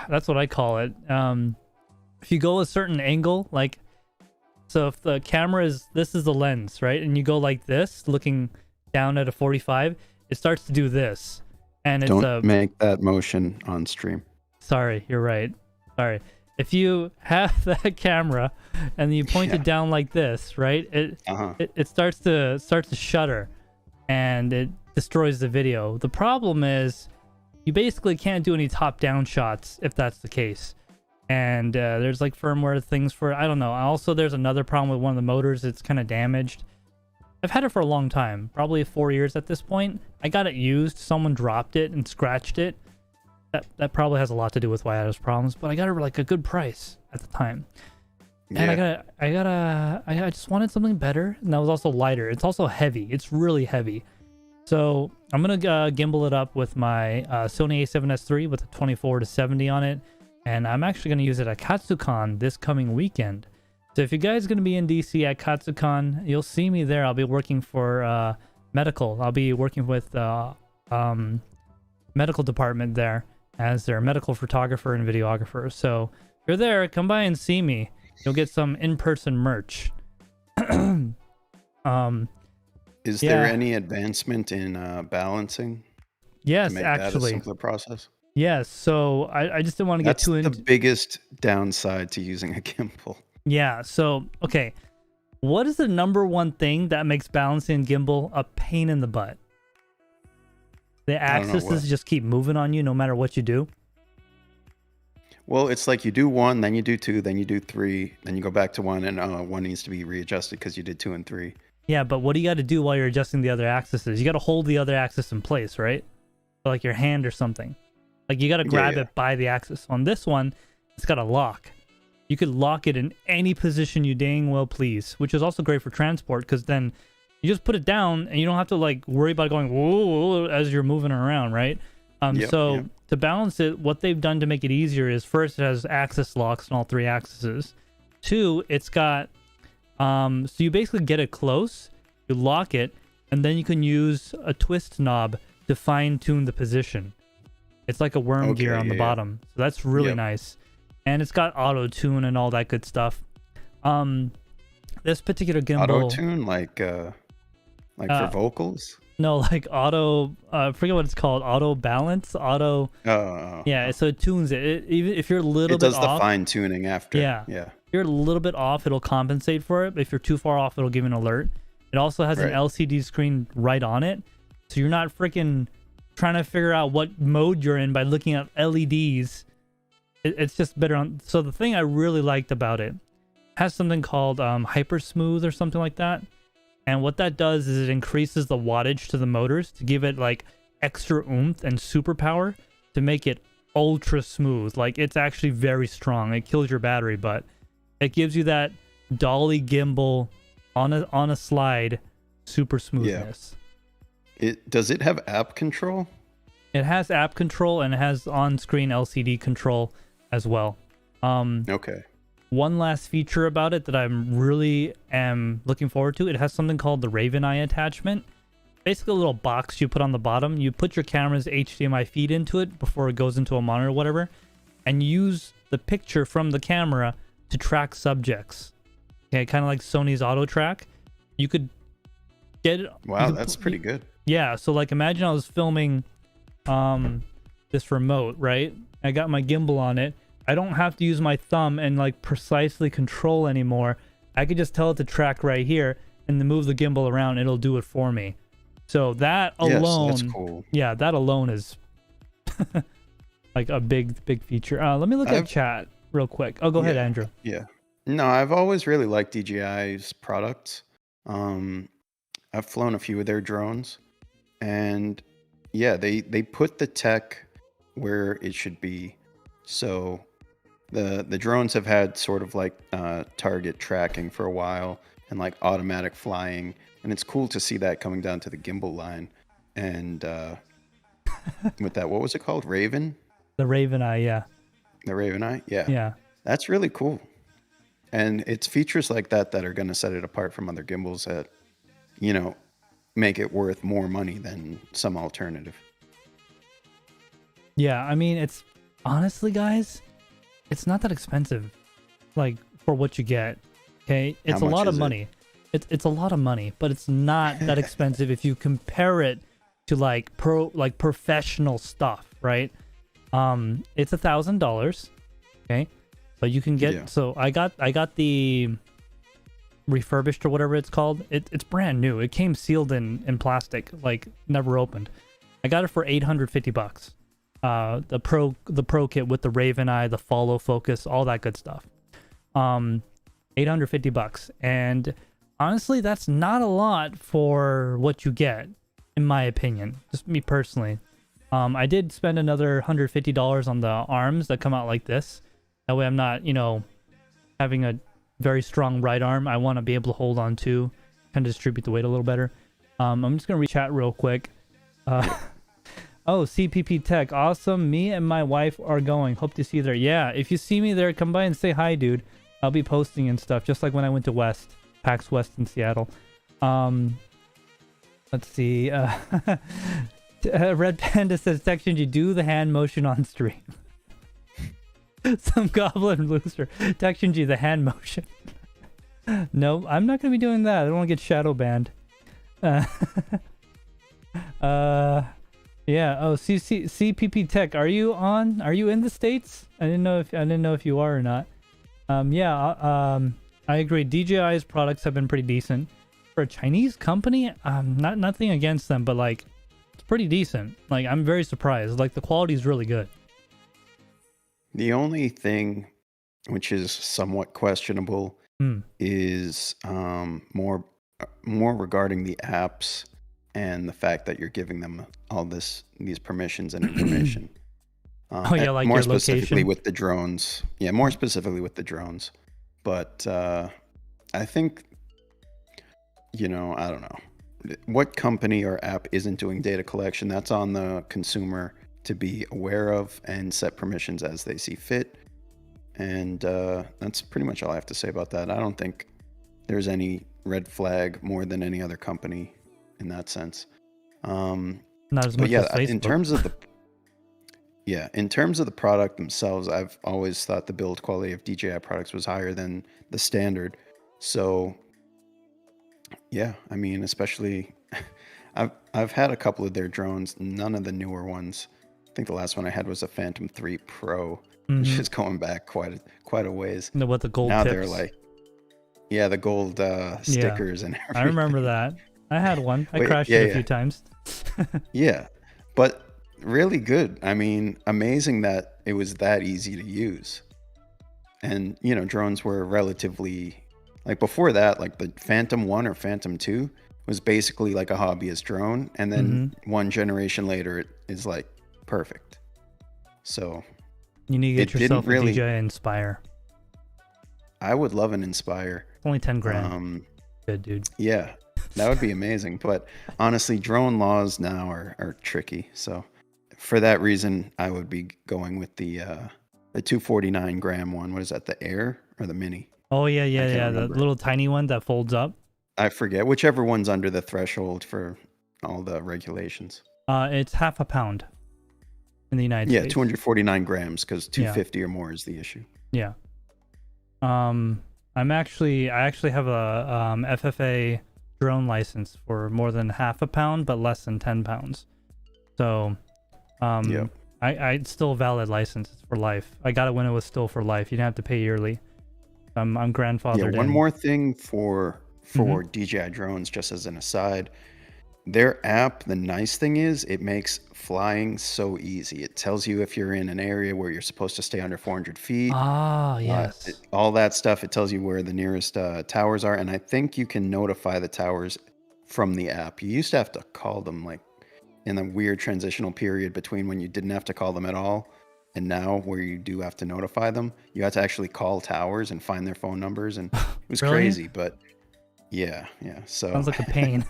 That's what I call it. If you go a certain angle, like, so if the camera is, this is the lens, right? And you go like this, looking down at a 45, it starts to do this. And it's Don't make that motion on stream. Sorry, you're right. Sorry. If you have that camera and you point it down like this, right? It starts to shutter and it destroys the video. The problem is you basically can't do any top-down shots if that's the case. And there's like firmware things for it. I don't know. Also, there's another problem with one of the motors. It's kind of damaged. I've had it for a long time, probably 4 years at this point. I got it used. Someone dropped it and scratched it. That probably has a lot to do with why I had those problems. But I got it for like a good price at the time. And I just wanted something better. And that was also lighter. It's also heavy. It's really heavy. So I'm gonna gimbal it up with my Sony A7S III with a 24-70 on it. And I'm actually going to use it at KatsuCon this coming weekend. So if you guys are going to be in DC at KatsuCon, you'll see me there. I'll be working for medical. I'll be working with medical department there as their medical photographer and videographer. So if you're there, come by and see me. You'll get some in-person merch. Is there any advancement in balancing? Yes, to make actually. that a simpler process? Yes, so I just didn't want to get too into... That's the biggest downside to using a gimbal. Yeah, so, okay. What is the number one thing that makes balancing gimbal a pain in the butt? The axes just keep moving on you no matter what you do? Well, it's like you do one, then you do two, then you do three, then you go back to one, and one needs to be readjusted because you did 2 and 3. Yeah, but what do you got to do while you're adjusting the other axes? You got to hold the other axis in place, right? So like your hand or something. Like, you got to grab it by the axis. On this one, it's got a lock. You could lock it in any position you dang well please, which is also great for transport, because then you just put it down and you don't have to like worry about going whoa as you're moving around, right? To balance it, what they've done to make it easier is, first, it has axis locks on all 3 axes. 2, it's got so you basically get it close, you lock it, and then you can use a twist knob to fine-tune the position. It's like a worm gear on the bottom. So that's really nice. And it's got auto-tune and all that good stuff. This particular gimbal... Auto-tune? Like for vocals? No, like auto... I forget what it's called. Auto-balance? Auto... Yeah, so it tunes it. Even if you're a little bit off... It does the fine-tuning after. Yeah. If you're a little bit off, it'll compensate for it. But if you're too far off, it'll give you an alert. It also has an LCD screen right on it. So you're not freaking trying to figure out what mode you're in by looking at LEDs. It's just better on. So the thing I really liked about it has something called hyper smooth or something like that. And what that does is it increases the wattage to the motors to give it like extra oomph and superpower to make it ultra smooth. Like it's actually very strong. It kills your battery, but it gives you that dolly gimbal on a slide super smoothness. Does it have app control? It has app control and it has on-screen LCD control as well. Okay. One last feature about it that I'm really am looking forward to, it has something called the Raven Eye attachment. Basically a little box you put on the bottom. You put your camera's HDMI feed into it before it goes into a monitor or whatever, and use the picture from the camera to track subjects. Okay, kind of like Sony's Auto Track. You could get it. Wow, that's pretty good. Yeah, so like imagine I was filming this remote, right? I got my gimbal on it. I don't have to use my thumb and like precisely control anymore. I could just tell it to track right here and then move the gimbal around. It'll do it for me. So that alone, yes, that's cool. Yeah, that alone is like a big feature. Let me look at chat real quick. Oh, go ahead, Andrew. Yeah. No, I've always really liked DJI's products. I've flown a few of their drones, and yeah, they put the tech where it should be. So the drones have had sort of like target tracking for a while and like automatic flying, and it's cool to see that coming down to the gimbal line. And with that, what was it called? Raven? The Raven Eye, yeah. The Raven Eye? Yeah. Yeah. That's really cool. And it's features like that are going to set it apart from other gimbals that, you know, make it worth more money than some alternative. Yeah, I mean, it's honestly, guys, it's not that expensive, like for what you get. Okay, it's a lot of money. It's a lot of money, but it's not that expensive if you compare it to like professional stuff, right? It's $1,000. Okay, but you can get. Yeah. So I got the refurbished or whatever it's called. It's brand new. It came sealed in plastic, like never opened. I got it for $850. The pro kit with the Raven Eye, the follow focus, all that good stuff. $850, and honestly, that's not a lot for what you get, in my opinion. Just me personally. I did spend another $150 on the arms that come out like this. That way, I'm not, having a very strong right arm. I want to be able to hold on to, kind of distribute the weight a little better. I'm just gonna read chat real quick. Oh, CPP Tech, awesome. Me and my wife are going. Hope to see you there. Yeah, if you see me there, come by and say hi, dude. I'll be posting and stuff, just like when I went to PAX West in Seattle. Let's see. Red Panda says, TekShinji, do the hand motion on stream. Some goblin loser. TekShinji, the hand motion. No, I'm not going to be doing that. I don't want to get shadow banned. Yeah. Oh, CPP Tech. Are you on? Are you in the States? I didn't know if you are or not. Yeah. I agree. DJI's products have been pretty decent for a Chinese company. Nothing against them, but like, it's pretty decent. Like, I'm very surprised. Like, the quality is really good. The only thing which is somewhat questionable is more regarding the apps and the fact that you're giving them all these permissions and information. Like more your specifically location. with the drones. Yeah, more specifically with the drones. But I think, I don't know. What company or app isn't doing data collection? That's on the consumer to be aware of and set permissions as they see fit. And that's pretty much all I have to say about that. I don't think there's any red flag more than any other company in that sense. Not as much as Facebook. In terms of the product themselves, I've always thought the build quality of DJI products was higher than the standard. So yeah, I mean, especially I've had a couple of their drones, none of the newer ones. I think the last one I had was a Phantom 3 Pro, which is going back quite a ways. What the gold now tips. They're like, yeah, the gold stickers and everything. I remember that. I had one. I crashed it a few times. Yeah, but really good. I mean, amazing that it was that easy to use. And, you know, drones were relatively, like before that, like the Phantom 1 or Phantom 2 was basically like a hobbyist drone. And then one generation later, it is like perfect. So you need to get yourself a DJI Inspire. I would love an Inspire. It's only 10 grand. Good, dude. Yeah, that would be amazing. But honestly, drone laws now are tricky. So for that reason, I would be going with the 249 gram one. What is that? The Air or the Mini? Oh yeah. The little tiny one that folds up. I forget. Whichever one's under the threshold for all the regulations. It's half a pound in the United States. Yeah, 249 grams because 250 or more is the issue. Yeah. I actually have a FFA drone license for more than half a pound, but less than 10 pounds. So, it's still a valid license. It's for life. I got it when it was still for life. You didn't have to pay yearly. I'm grandfathered in. One more thing for DJI drones, just as an aside. Their app, the nice thing is it makes flying so easy. It tells you if you're in an area where you're supposed to stay under 400 feet. Ah, yes. All that stuff. It tells you where the nearest towers are. And I think you can notify the towers from the app. You used to have to call them like in a weird transitional period between when you didn't have to call them at all and now where you do have to notify them. You had to actually call towers and find their phone numbers. And it was Really? crazy, but yeah. So sounds like a pain.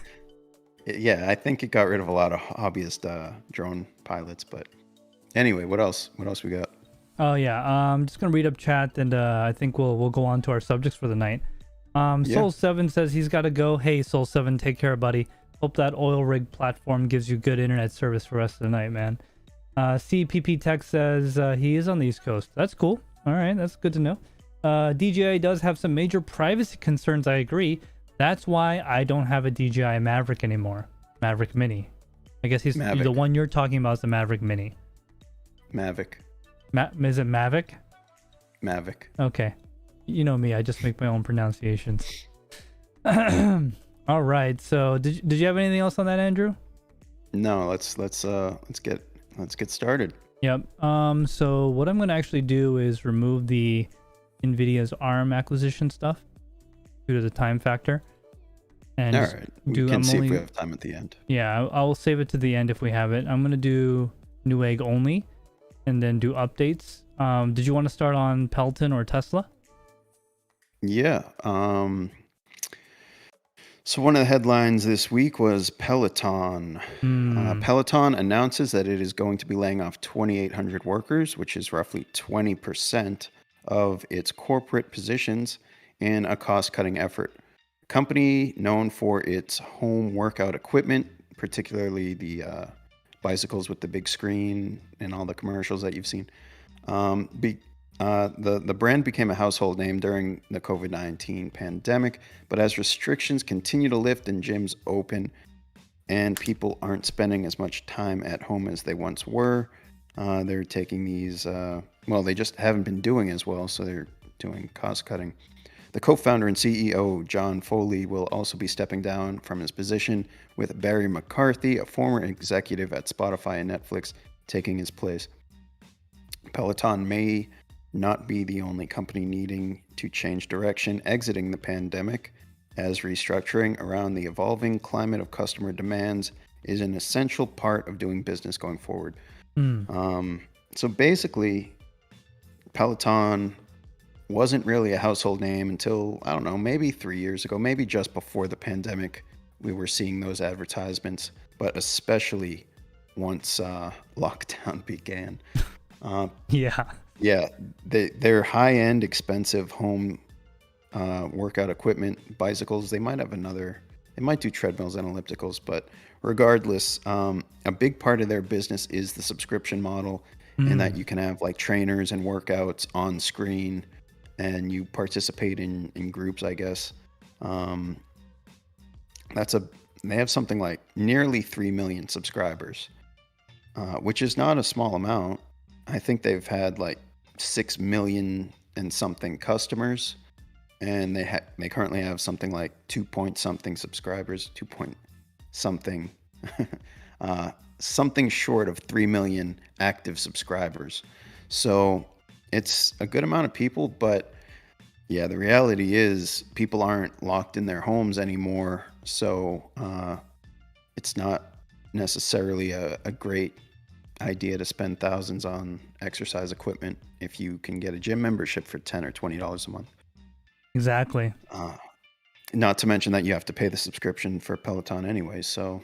Yeah, I think it got rid of a lot of hobbyist drone pilots. But anyway, what else? What else we got? Oh yeah, I'm just gonna read up chat, and I think we'll go on to our subjects for the night. Soul7 says he's got to go. Hey, Soul7, take care, buddy. Hope that oil rig platform gives you good internet service for the rest of the night, man. CPP Tech says he is on the East Coast. That's cool. All right, that's good to know. DJI does have some major privacy concerns. I agree. That's why I don't have a DJI Maverick anymore. Maverick Mini. I guess the one you're talking about is the Maverick Mini. Mavic. Is it Mavic? Mavic. Okay. You know me, I just make my own pronunciations. All right. So, did you have anything else on that, Andrew? No, let's get started. Yep. So what I'm going to actually do is remove the Nvidia's ARM acquisition stuff due to the time factor. And all right. We can see if we have time at the end. Yeah, I'll save it to the end if we have it. I'm going to do Newegg only and then do updates. Did you want to start on Peloton or Tesla? Yeah. So one of the headlines this week was Peloton. Peloton announces that it is going to be laying off 2,800 workers, which is roughly 20% of its corporate positions in a cost-cutting effort. A company known for its home workout equipment, particularly the bicycles with the big screen and all the commercials that you've seen. The brand became a household name during the COVID-19 pandemic, but as restrictions continue to lift and gyms open and people aren't spending as much time at home as they once were, they're taking these, they just haven't been doing as well, so they're doing cost cutting. The co-founder and CEO, John Foley, will also be stepping down from his position, with Barry McCarthy, a former executive at Spotify and Netflix, taking his place. Peloton may not be the only company needing to change direction exiting the pandemic, as restructuring around the evolving climate of customer demands is an essential part of doing business going forward. So basically, Peloton wasn't really a household name until, I don't know, maybe 3 years ago, maybe just before the pandemic, we were seeing those advertisements, but especially once lockdown began. Yeah, their high-end, expensive home workout equipment, bicycles, they might do treadmills and ellipticals, but regardless, a big part of their business is the subscription model, and that you can have like trainers and workouts on screen, and you participate in groups, I guess. They have something like nearly 3 million subscribers, which is not a small amount. I think they've had like 6 million and something customers, and they currently have something like 2 point something subscribers, 2 point something. something short of 3 million active subscribers. So it's a good amount of people, but yeah, the reality is people aren't locked in their homes anymore. So it's not necessarily a great idea to spend thousands on exercise equipment if you can get a gym membership for $10 or $20 a month. Exactly. Not to mention that you have to pay the subscription for Peloton anyway. So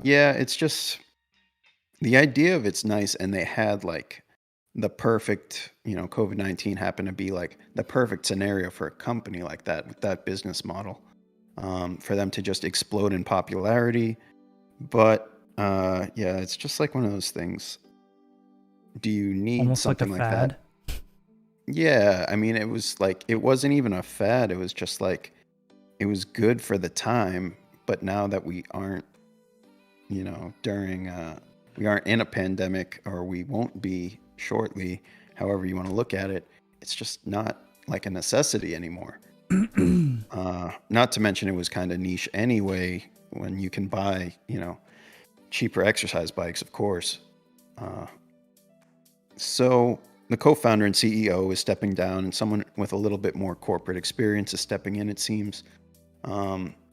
yeah, it's just the idea of it's nice, and they had like the perfect, COVID-19 happened to be like the perfect scenario for a company like that with that business model, for them to just explode in popularity. But yeah, it's just like one of those things. Do you need Almost like a something like fad. that? Yeah, I mean, it was like, it wasn't even a fad. It was just like, it was good for the time. But now that we aren't, we aren't in a pandemic, or we won't be shortly, however you want to look at it, it's just not like a necessity anymore. Not to mention it was kind of niche anyway, when you can buy, cheaper exercise bikes, of course. So the co-founder and CEO is stepping down, and someone with a little bit more corporate experience is stepping in, it seems.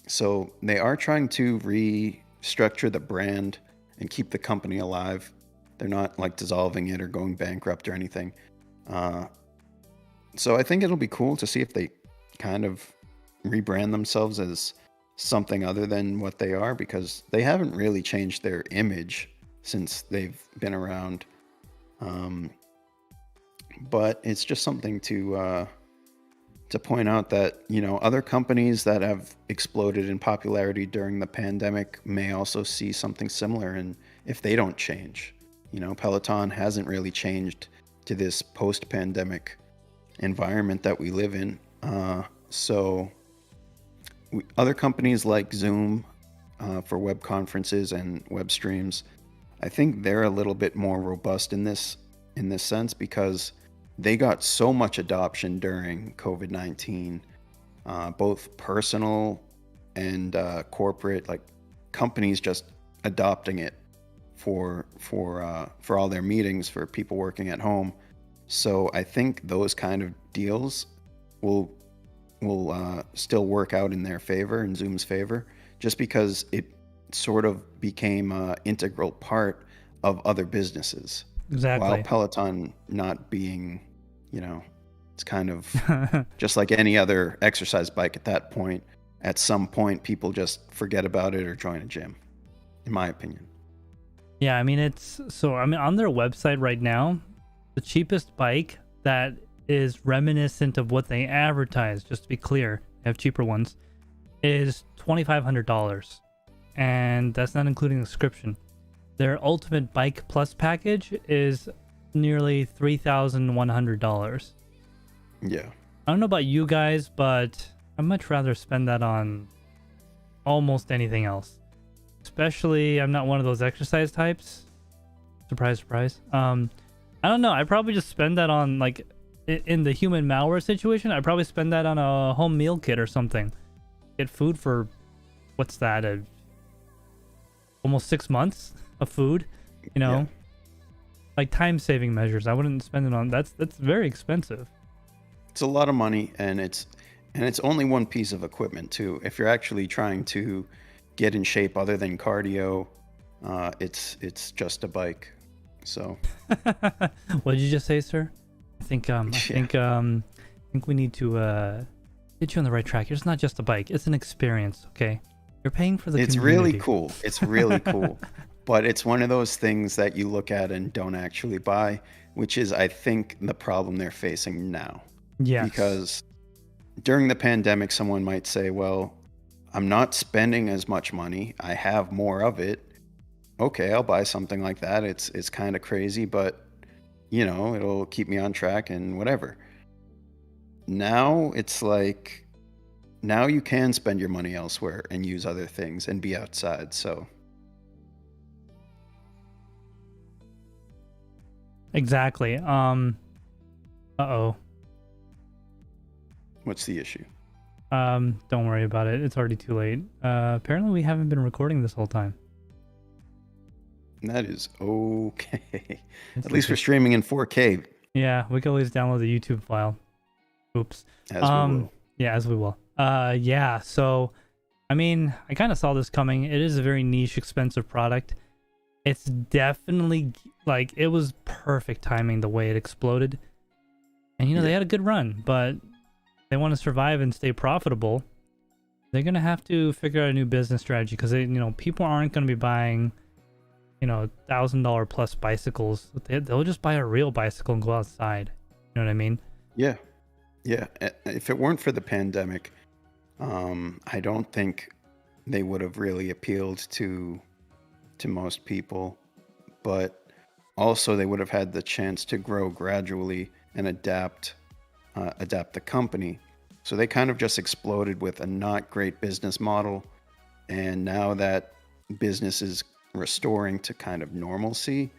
So they are trying to restructure the brand and keep the company alive. They're not like dissolving it or going bankrupt or anything. So I think it'll be cool to see if they kind of rebrand themselves as something other than what they are, because they haven't really changed their image since they've been around. But it's just something to point out that, other companies that have exploded in popularity during the pandemic may also see something similar, and if they don't change. Peloton hasn't really changed to this post-pandemic environment that we live in. Other companies like Zoom for web conferences and web streams, I think they're a little bit more robust in this sense, because they got so much adoption during COVID-19, both personal and corporate, like companies just adopting it for all their meetings for people working at home. So I think those kind of deals will still work out in their favor, in Zoom's favor, just because it sort of became an integral part of other businesses. Exactly. While Peloton not being, it's kind of just like any other exercise bike at that point. At some point, people just forget about it or join a gym, in my opinion. Yeah, I mean, on their website right now, the cheapest bike that is reminiscent of what they advertise, just to be clear, they have cheaper ones, is $2,500. And that's not including the subscription. Their Ultimate Bike Plus package is nearly $3,100. Yeah. I don't know about you guys, but I'd much rather spend that on almost anything else. Especially, I'm not one of those exercise types. Surprise, surprise. I don't know. I'd probably just spend that on, like, in the human malware situation, I'd probably spend that on a home meal kit or something. Get food for, what's that, almost 6 months of food, Yeah. Like time-saving measures. I wouldn't spend it on, that's very expensive. It's a lot of money, and it's only one piece of equipment too. If you're actually trying to get in shape other than cardio, it's just a bike. So What did you just say, sir? I think we need to get you on the right track. It's not just a bike; it's an experience. Okay, you're paying for the. It's community. really cool. It's really cool, but it's one of those things that you look at and don't actually buy, which is, I think, the problem they're facing now. Yes. Because during the pandemic, someone might say, "Well, I'm not spending as much money. I have more of it. Okay, I'll buy something like that. It's kind of crazy, but it'll keep me on track and whatever." Now it's like, now you can spend your money elsewhere and use other things and be outside. So exactly. Uh-oh. what's the issue? Don't worry about it. It's already too late. Apparently we haven't been recording this whole time. That is okay. It's At least we're okay. streaming in 4K, Yeah, we can always download the YouTube file. Oops. as we will. Yeah, as we will. Yeah, so I mean, I kind of saw this coming. It is a very niche, expensive product. It's definitely like it was perfect timing the way it exploded. And you know, they had a good run, but they want to survive and stay profitable. They're going to have to figure out a new business strategy because people aren't going to be buying $1,000 plus bicycles. They'll just buy a real bicycle and go outside. You know what I mean? Yeah. Yeah. If it weren't for the pandemic, I don't think they would have really appealed to most people, but also they would have had the chance to grow gradually and adapt the company. So they kind of just exploded with a not great business model, and now that business is restoring to kind of normalcy,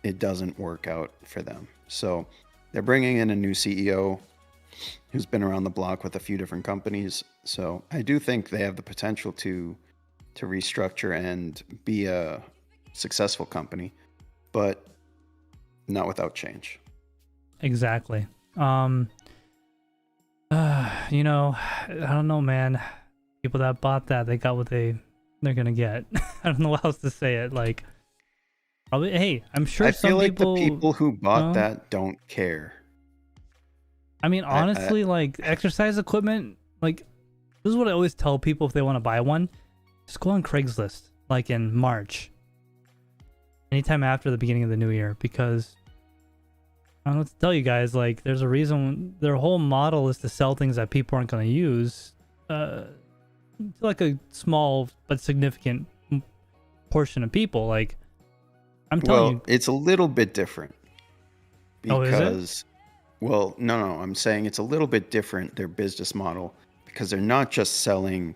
it doesn't work out for them. So they're bringing in a new CEO who's been around the block with a few different companies. So I do think they have the potential to restructure and be a successful company, but not without change. Exactly. I don't know, man. People that bought that, they got what they're gonna get. I don't know how else to say it. Like, probably. Hey, I'm sure I some feel like people. the people who bought that don't care. I mean, honestly, like exercise equipment. Like, this is what I always tell people if they want to buy one. Just go on Craigslist, like in March. Anytime after the beginning of the new year, because I don't know what to tell you guys. Like, there's a reason their whole model is to sell things that people aren't going to use. Like a small but significant portion of people. Like, I'm telling you, it's a little bit different because, is it? Well, no, I'm saying it's a little bit different, their business model, because they're not just selling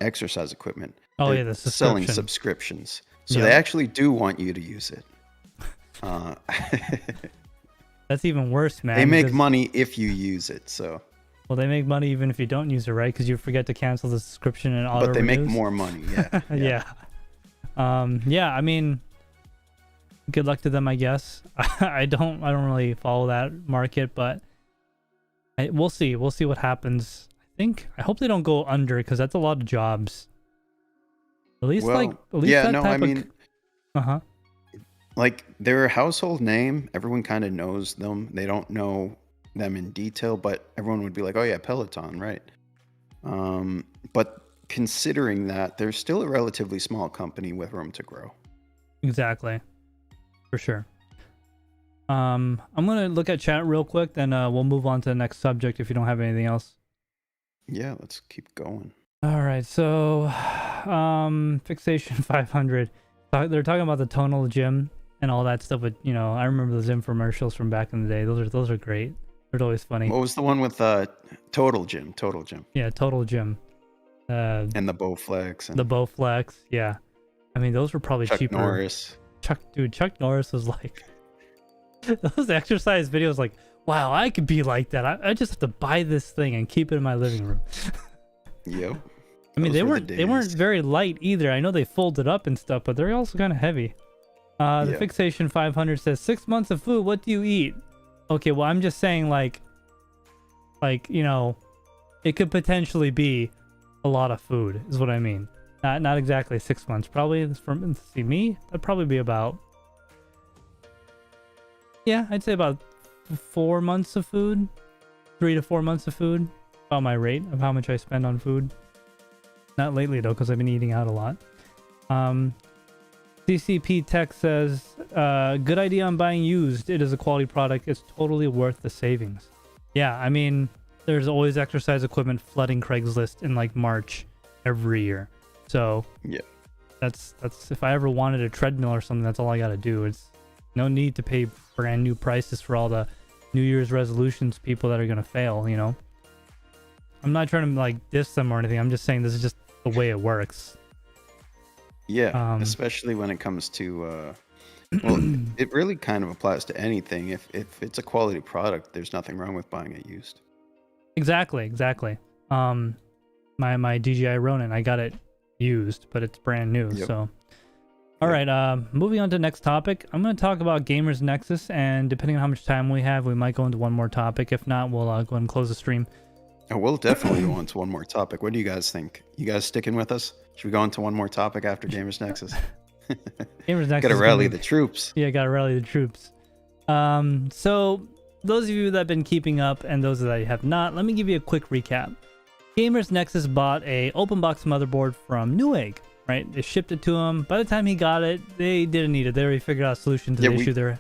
exercise equipment. Oh, they're yeah, the selling subscription. subscriptions. So they actually do want you to use it. That's even worse, man. They make money if you use it. So. Well, they make money even if you don't use it, right? Because you forget to cancel the subscription and auto. But they make more money, yeah. Yeah. Yeah. I mean, good luck to them, I guess. I don't really follow that market, but we'll see. We'll see what happens. I hope they don't go under because that's a lot of jobs. At least yeah, that no, type I mean, of. Like, they're a household name. Everyone kind of knows them. They don't know them in detail, but everyone would be like, oh yeah, Peloton, right? But considering that, they're still a relatively small company with room to grow. Exactly. For sure. I'm going to look at chat real quick, then we'll move on to the next subject if you don't have anything else. Yeah, let's keep going. All right, so Fixation 500. They're talking about the tonal gym and all that stuff. But I remember those infomercials from back in the day. Those are great. They're always funny. What was the one with Total Gym? Yeah, Total Gym. And the Bowflex. And the Bowflex. Yeah, I mean those were probably Chuck cheaper. Norris. Chuck Norris was like those exercise videos. Like, wow, I could be like that. I just have to buy this thing and keep it in my living room. Yep. I mean, they weren't very light either. I know they folded up and stuff, but they're also kind of heavy. The Fixation 500 says 6 months of food. What do you eat? Okay, well, I'm just saying, like it could potentially be a lot of food, is what I mean. Not exactly 6 months. Probably me. That'd probably be about. Yeah, I'd say about 4 months of food, 3 to 4 months of food. About my rate of how much I spend on food. Not lately though, because I've been eating out a lot. CCP Tech says, good idea on buying used. It is a quality product. It's totally worth the savings. Yeah, I mean, there's always exercise equipment flooding Craigslist in like March every year. So yeah, that's if I ever wanted a treadmill or something, that's all I got to do. It's no need to pay brand new prices for all the New Year's resolutions people that are going to fail, I'm not trying to like diss them or anything. I'm just saying this is just the way it works. Yeah, especially when it comes to well, it really kind of applies to anything. If it's a quality product, there's nothing wrong with buying it used. Exactly. My DJI Ronin, I got it used, but it's brand new. Yep. So All right, moving on to the next topic. I'm going to talk about Gamers Nexus, and depending on how much time we have, we might go into one more topic. If not, we'll go ahead and close the stream. Oh, we'll definitely go on to one more topic. What do you guys think? You guys sticking with us? Should we go on to one more topic after Gamers Nexus? Gamers Nexus. Got to rally the troops. Yeah, got to rally the troops. So those of you that have been keeping up and those that have not, let me give you a quick recap. Gamers Nexus bought a open box motherboard from Newegg, right? They shipped it to him. By the time he got it, they didn't need it. They already figured out a solution to the issue there.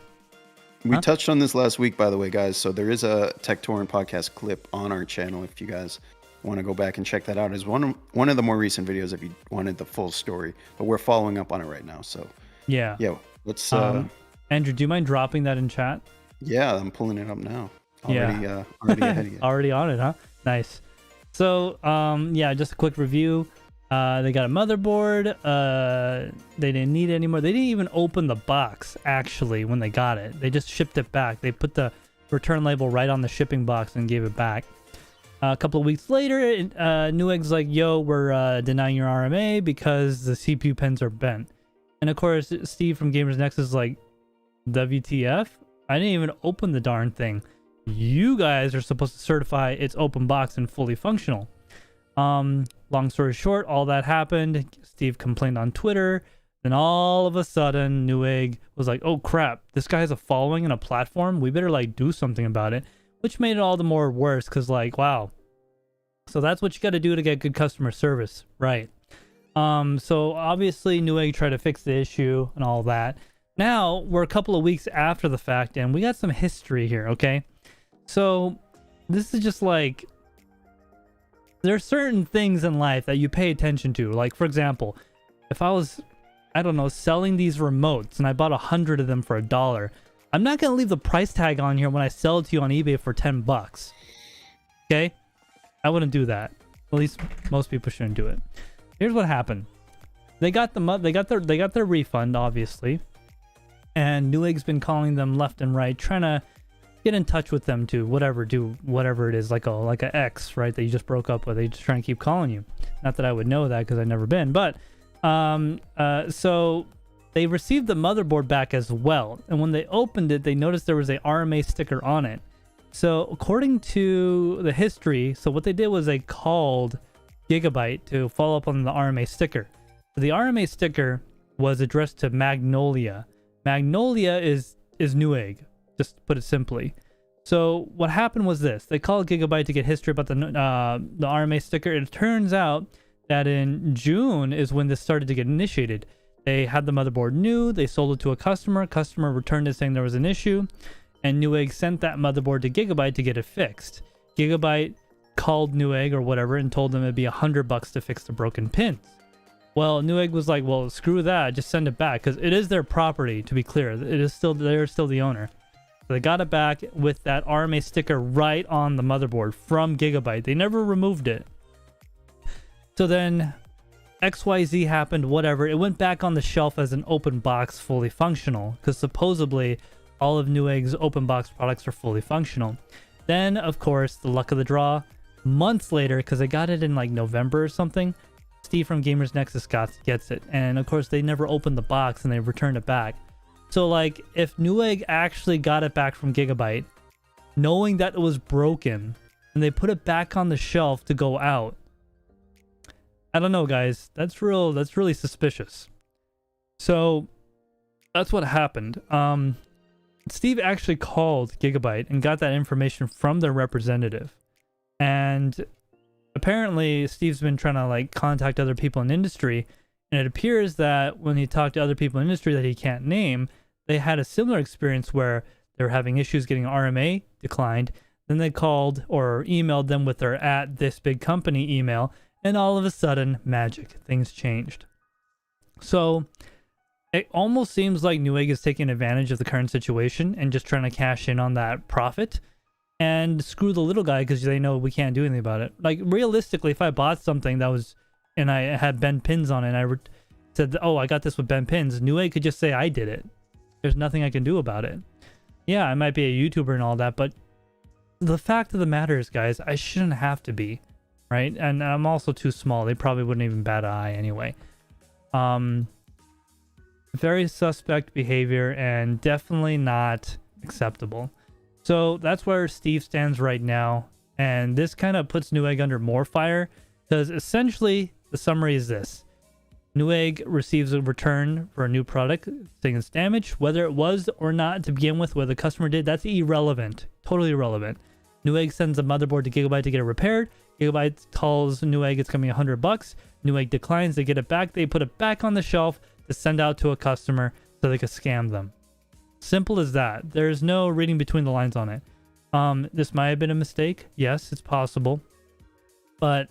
We touched on this last week, by the way, guys. So there is a Tek Torrent Podcast clip on our channel if you guys want to go back and check that out. It's one of the more recent videos if you wanted the full story. But we're following up on it right now. So yeah, let's. Andrew, do you mind dropping that in chat? Yeah, I'm pulling it up now. Already ahead of you. Already on it, huh? Nice. So, yeah, just a quick review. They got a motherboard. They didn't need it anymore. They didn't even open the box, actually, when they got it. They just shipped it back. They put the return label right on the shipping box and gave it back. A couple of weeks later, Newegg's like, yo, we're denying your RMA because the CPU pins are bent. And, of course, Steve from Gamers Nexus is like, WTF? I didn't even open the darn thing. You guys are supposed to certify it's open box and fully functional. Long story short, all that happened. Steve complained on Twitter. Then all of a sudden, Newegg was like, oh crap, this guy has a following and a platform. We better like do something about it, which made it all the more worse because like, wow. So that's what you got to do to get good customer service, right? So obviously Newegg tried to fix the issue and all that. Now we're a couple of weeks after the fact and we got some history here, okay? So this is just like, there are certain things in life that you pay attention to. Like, for example, if I was, I don't know, selling these remotes and I bought 100 of them for $1, I'm not going to leave the price tag on here when I sell it to you on eBay for 10 bucks. Okay? I wouldn't do that. At least most people shouldn't do it. Here's what happened. They got their refund, obviously. And Newegg's been calling them left and right, trying to get in touch with them to do whatever it is, like a ex, right, that you just broke up with. They just trying to keep calling you. Not that I would know that because I've never been, but so they received the motherboard back as well, and when they opened it, they noticed there was a RMA sticker on it. So according to the history, so what they did was they called Gigabyte to follow up on the RMA sticker. The RMA sticker was addressed to Magnolia. Magnolia is Newegg, just to put it simply. So what happened was this. They called Gigabyte to get history about the RMA sticker. It turns out that in June is when this started to get initiated. They had the motherboard new. They sold it to a customer. Customer returned it saying there was an issue. And Newegg sent that motherboard to Gigabyte to get it fixed. Gigabyte called Newegg or whatever and told them it'd be $100 to fix the broken pins. Well, Newegg was like, well, screw that. Just send it back because it is their property, to be clear. They're still the owner. So they got it back with that RMA sticker right on the motherboard from Gigabyte. They never removed it. So then XYZ happened, whatever. It went back on the shelf as an open box, fully functional, because supposedly all of Newegg's open box products are fully functional. Then, of course, the luck of the draw, months later, because they got it in like November or something, Steve from Gamers Nexus gets it. And of course, they never opened the box and they returned it back. So like, if Newegg actually got it back from Gigabyte, knowing that it was broken, and they put it back on the shelf to go out, I don't know, guys. That's really suspicious. So that's what happened. Steve actually called Gigabyte and got that information from their representative. And apparently Steve's been trying to like contact other people in industry, and it appears that when he talked to other people in industry that he can't name, they had a similar experience where they're having issues getting RMA declined. Then they called or emailed them with their @thisbigcompany email, and all of a sudden, magic, things changed. So it almost seems like Newegg is taking advantage of the current situation and just trying to cash in on that profit and screw the little guy because they know we can't do anything about it. Like, realistically, if I bought something that was, and I had bent pins on it, and I said, oh, I got this with bent pins, Newegg could just say I did it. There's nothing I can do about it. Yeah, I might be a YouTuber and all that, but the fact of the matter is, guys, I shouldn't have to be, right? And I'm also too small. They probably wouldn't even bat an eye anyway. The very suspect behavior and definitely not acceptable. So that's where Steve stands right now. And this kind of puts Newegg under more fire because essentially the summary is this. Newegg receives a return for a new product saying it's damaged. Whether it was or not to begin with, whether the customer did, that's irrelevant. Totally irrelevant. Newegg sends a motherboard to Gigabyte to get it repaired. Gigabyte tells Newegg it's coming $100. Newegg declines. They get it back. They put it back on the shelf to send out to a customer so they could scam them. Simple as that. There's no reading between the lines on it. This might have been a mistake. Yes, it's possible. But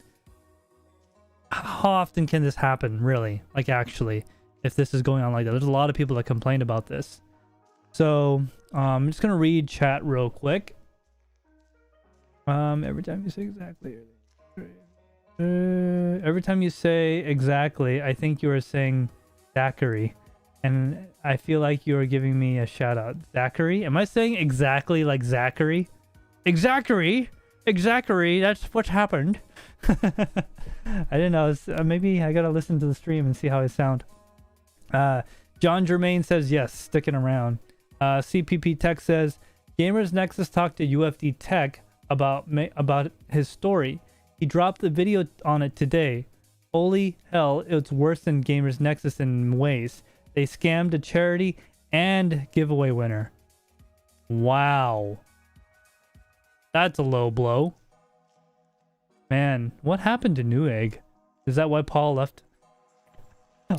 how often can this happen, really? Like, actually, if this is going on like that? There's a lot of people that complain about this. So, I'm just going to read chat real quick. Every time you say exactly. Every time you say exactly, I think you are saying Zachary. And I feel like you are giving me a shout out. Zachary? Am I saying exactly like Zachary? Exactly. That's what happened. I didn't know. Maybe I gotta listen to the stream and see how I sound. John Germain says yes, sticking around. CPP Tech says Gamers Nexus talked to UFD Tech about his story. He dropped the video on it today. Holy hell, it's worse than Gamers Nexus in ways. They scammed a charity and giveaway winner. Wow. That's a low blow. Man, what happened to Newegg? Is that why Paul left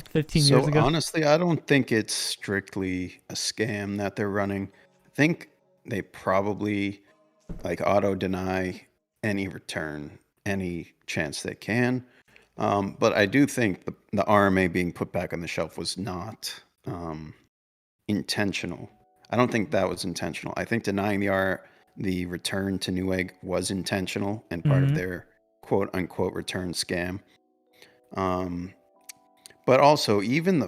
15 years ago? So honestly, I don't think it's strictly a scam that they're running. I think they probably like auto deny any return, any chance they can. But I do think the RMA being put back on the shelf was not intentional. I don't think that was intentional. I think denying the return to Newegg was intentional and part of their quote unquote return scam. But also even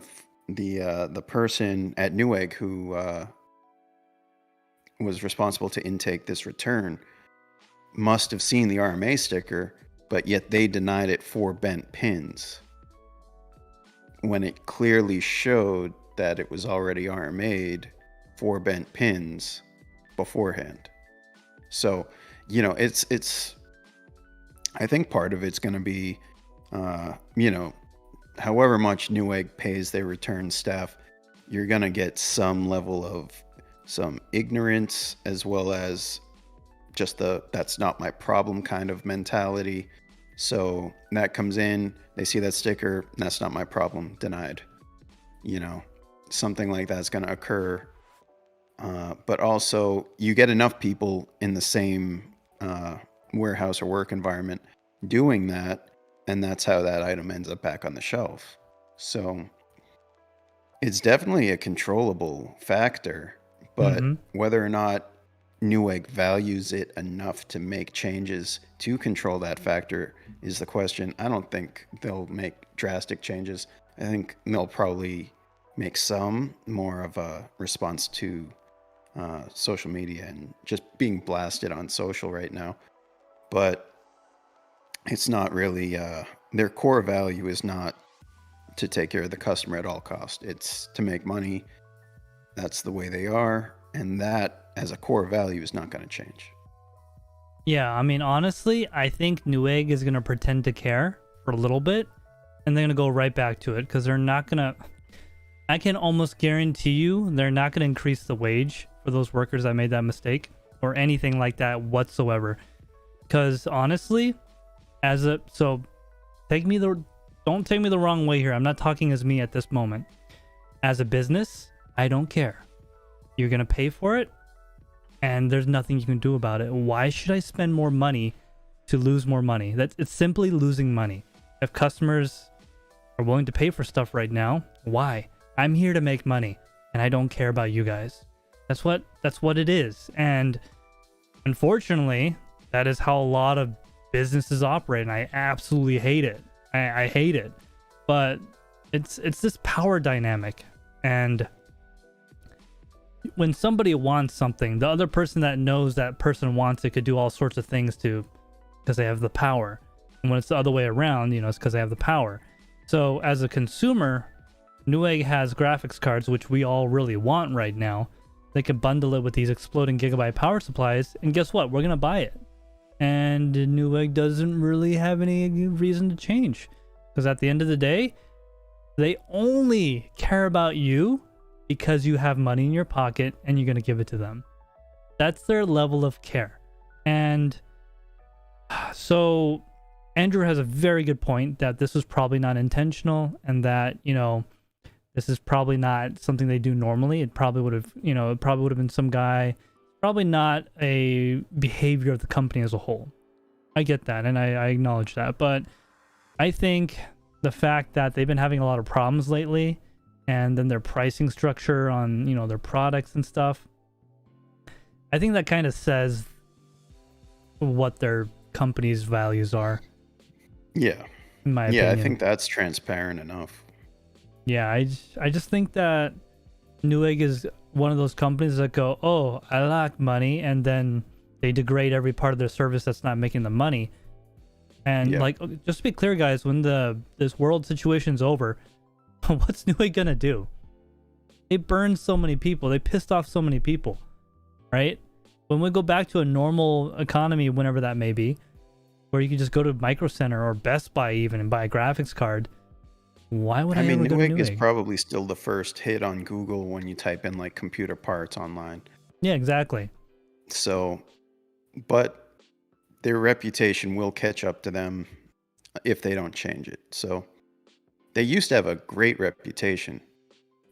the person at Newegg who was responsible to intake this return must have seen the RMA sticker, but yet they denied it for bent pins when it clearly showed that it was already RMA'd for bent pins beforehand. So, it's I think part of it's going to be, however much Newegg pays their return staff, you're going to get some level of some ignorance as well as just that's not my problem kind of mentality. So that comes in, they see that sticker, that's not my problem, denied. Something like that's going to occur. But also, you get enough people in the same warehouse or work environment doing that, and that's how that item ends up back on the shelf. So it's definitely a controllable factor, but whether or not Newegg values it enough to make changes to control that factor is the question. I don't think they'll make drastic changes. I think they'll probably make some more of a response to social media and just being blasted on social right now. But it's not really, their core value is not to take care of the customer at all cost. It's to make money. That's the way they are. And that as a core value is not going to change. Yeah, I mean, honestly, I think Newegg is going to pretend to care for a little bit and they're going to go right back to it because they're not going to, I can almost guarantee you they're not going to increase the wage for those workers that made that mistake or anything like that whatsoever. Because honestly, don't take me the wrong way here. I'm not talking as me at this moment. As a business, I don't care. You're going to pay for it and there's nothing you can do about it. Why should I spend more money to lose more money? It's simply losing money. If customers are willing to pay for stuff right now, why? I'm here to make money and I don't care about you guys. That's what it is. And unfortunately, that is how a lot of businesses operate, and I absolutely hate it. I hate it. But it's this power dynamic, and when somebody wants something, the other person that knows that person wants it could do all sorts of things because they have the power. And when it's the other way around, it's because they have the power. So as a consumer, Newegg has graphics cards, which we all really want right now. They can bundle it with these exploding gigabyte power supplies, and guess what? We're gonna buy it. And Newegg doesn't really have any reason to change, because at the end of the day, they only care about you because you have money in your pocket and you're gonna give it to them. That's their level of care. And so Andrew has a very good point that this was probably not intentional, and that, you know, this is probably not something they do normally. It probably would have, you know, it probably would have been some guy, probably not a behavior of the company as a whole. I get that, and I acknowledge that. But I think the fact that they've been having a lot of problems lately, and then their pricing structure on, you know, their products and stuff, I think that kind of says what their company's values are. Yeah. In my opinion. Yeah, I think that's transparent enough. Yeah, I just think that Newegg is one of those companies that go, oh, I lack money, and then they degrade every part of their service that's not making them money. And like, just to be clear, guys, when this world situation's over, what's Newegg gonna do? They burned so many people. They pissed off so many people, right? When we go back to a normal economy, whenever that may be, where you can just go to Micro Center or Best Buy even and buy a graphics card, why would I mean, ever go to Newegg is Newegg? probably still the first hit on Google when you type in like computer parts online. Yeah, exactly. So, but their reputation will catch up to them if they don't change it. So they used to have a great reputation.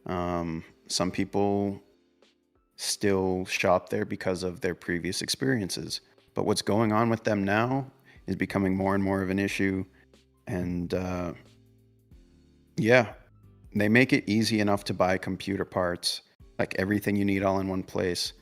Some people still shop there because of their previous experiences. But what's going on with them now is becoming more and more of an issue. And yeah, they make it easy enough to buy computer parts, like everything you need all in one place,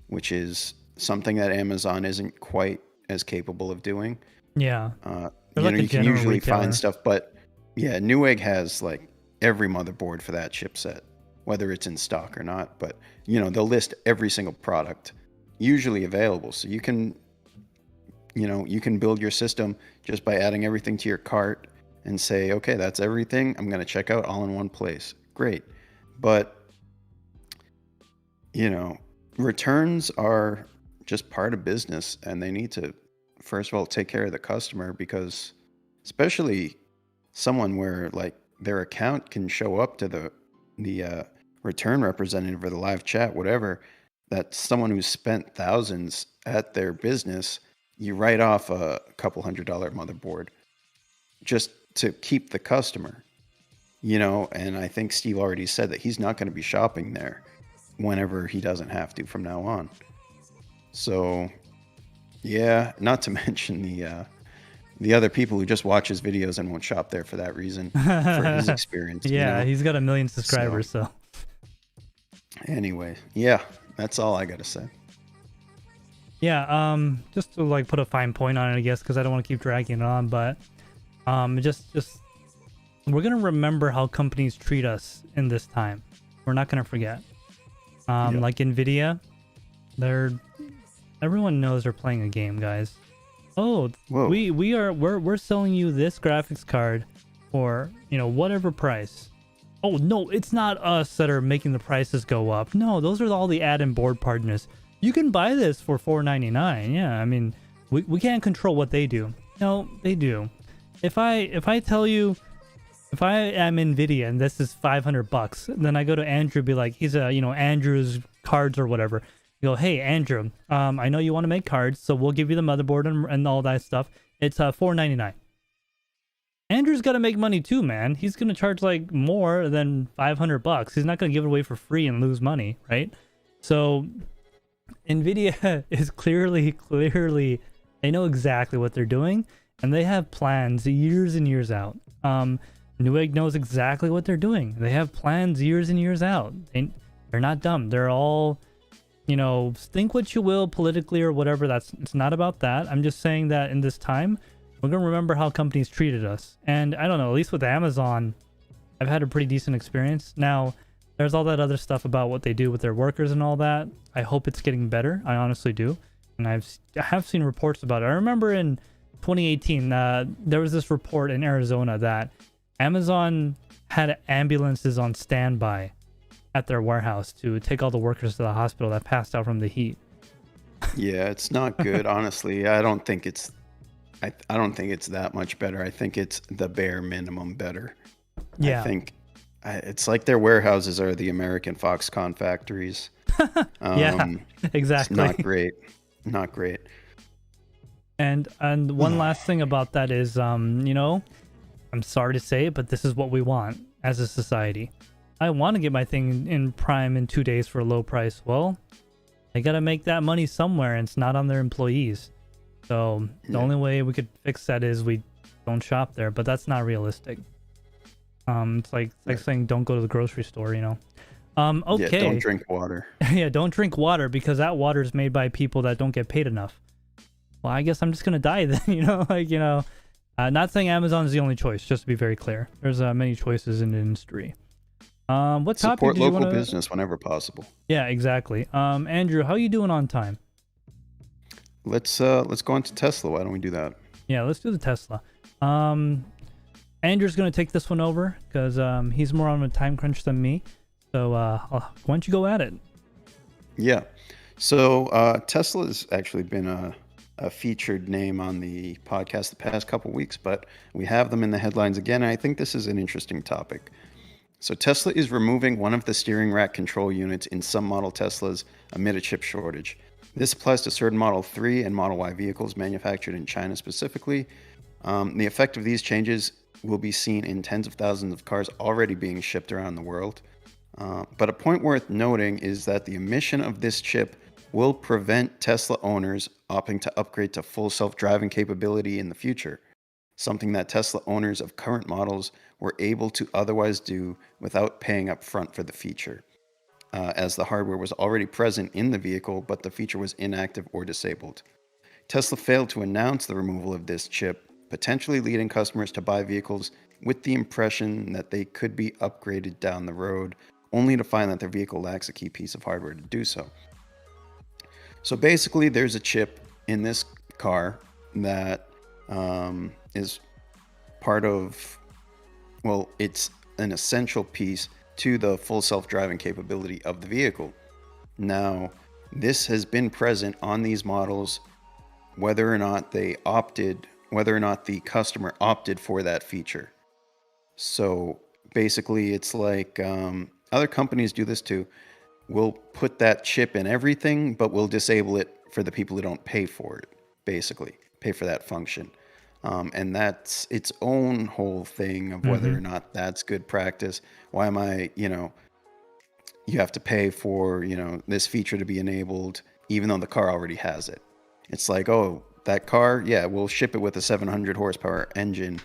which is something that Amazon isn't quite as capable of doing. Yeah. You know, you can usually find stuff, but yeah, Newegg has like every motherboard for that chipset, whether it's in stock or not. But you know, they'll list every single product usually available, so you can, you know, you can build your system just by adding everything to your cart and say, okay, that's everything. I'm going to check out all in one place. Great. But, you know, returns are just part of business, and they need to, first of all, take care of the customer, because especially someone where like their account can show up to the return representative or the live chat, whatever, that's someone who's spent thousands at their business. You write off a couple $100 motherboard just to keep the customer, you know. And I think Steve already said that he's not going to be shopping there whenever he doesn't have to from now on. So yeah, not to mention the other people who just watch his videos and won't shop there for that reason, for his experience. Yeah, you know? he's got 1 million subscribers, so. Anyway, yeah, that's all I got to say. Yeah, just to like put a fine point on it, I guess, because I don't want to keep dragging it on, but just we're gonna remember how companies treat us in this time. We're not gonna forget. Like Nvidia, everyone knows they're playing a game, guys. Oh, whoa. we're selling you this graphics card for, you know, whatever price. Oh no, it's not us that are making the prices go up. No, those are all the add-in board partners. You can buy this for $4.99. Yeah, I mean, we can't control what they do. No, they do. If I tell you, if I am Nvidia and this is $500, then I go to Andrew, be like, he's a, you know, Andrew's cards or whatever. You go, hey Andrew, I know you want to make cards, so we'll give you the motherboard and all that stuff. It's $4.99. Andrew's got to make money too, man. He's gonna charge like more than $500. He's not gonna give it away for free and lose money, right? So Nvidia is clearly, they know exactly what they're doing, and they have plans years and years out. Newegg knows exactly what they're doing. They have plans years and years out. They're not dumb. They're all, you know, think what you will politically or whatever. It's not about that. I'm just saying that in this time, we're gonna remember how companies treated us. And I don't know, at least with Amazon, I've had a pretty decent experience. Now, there's all that other stuff about what they do with their workers and all that. I hope it's getting better. I honestly do. And I have seen reports about it. I remember in 2018, there was this report in Arizona that Amazon had ambulances on standby at their warehouse to take all the workers to the hospital that passed out from the heat. Yeah, it's not good. Honestly, I don't think it's I don't think it's that much better. I think it's the bare minimum better. Yeah. I think it's like their warehouses are the American Foxconn factories. Yeah, exactly. It's not great. Not great. And one last thing about that is, you know, I'm sorry to say it, but this is what we want as a society. I want to get my thing in Prime in 2 days for a low price. Well, they got to make that money somewhere, and it's not on their employees. So the only way we could fix that is we don't shop there, but that's not realistic. It's like saying don't go to the grocery store, you know. Okay. Yeah, don't drink water. Yeah, don't drink water because that water is made by people that don't get paid enough. Well, I guess I'm just gonna die then, you know, like, you know. Not saying Amazon is the only choice, just to be very clear. There's many choices in the industry. What topic Support did you local wanna... business whenever possible. Yeah, exactly. Andrew, how you doing on time? Let's go into Tesla. Why don't we do that? Yeah, let's do the Tesla. Andrew's gonna take this one over because he's more on a time crunch than me. So why don't you go at it? Yeah. So Tesla has actually been a featured name on the podcast the past couple weeks, but we have them in the headlines again. And I think this is an interesting topic. So Tesla is removing one of the steering rack control units in some model Teslas amid a chip shortage. This applies to certain Model 3 and Model Y vehicles manufactured in China specifically. The effect of these changes will be seen in tens of thousands of cars already being shipped around the world. But a point worth noting is that the omission of this chip will prevent Tesla owners opting to upgrade to full self-driving capability in the future, something that Tesla owners of current models were able to otherwise do without paying up front for the feature, as the hardware was already present in the vehicle, but the feature was inactive or disabled. Tesla failed to announce the removal of this chip, potentially leading customers to buy vehicles with the impression that they could be upgraded down the road, only to find that their vehicle lacks a key piece of hardware to do so. So basically, there's a chip in this car that is part of, well, it's an essential piece to the full self-driving capability of the vehicle. Now, this has been present on these models, whether or not the customer opted for that feature. So basically, it's like other companies do this too. We'll put that chip in everything, but we'll disable it for the people who don't pay for it, basically, pay for that function. And that's its own whole thing of whether or not that's good practice. Why am I, you have to pay for, this feature to be enabled, even though the car already has it. It's like, oh, that car, yeah, we'll ship it with a 700 horsepower engine,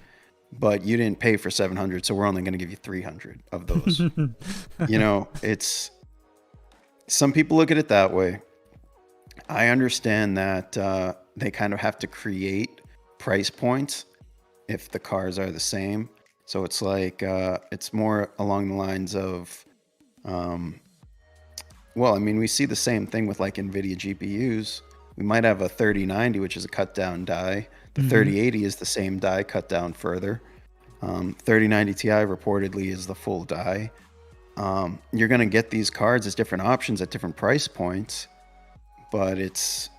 but you didn't pay for 700, so we're only going to give you 300 of those. It's, some people look at it that way. I understand that they kind of have to create price points if the cars are the same. So it's like, it's more along the lines of, we see the same thing with like Nvidia GPUs. We might have a 3090, which is a cut down die. The 3080 is the same die cut down further. 3090 Ti reportedly is the full die. You're going to get these cards as different options at different price points, but it's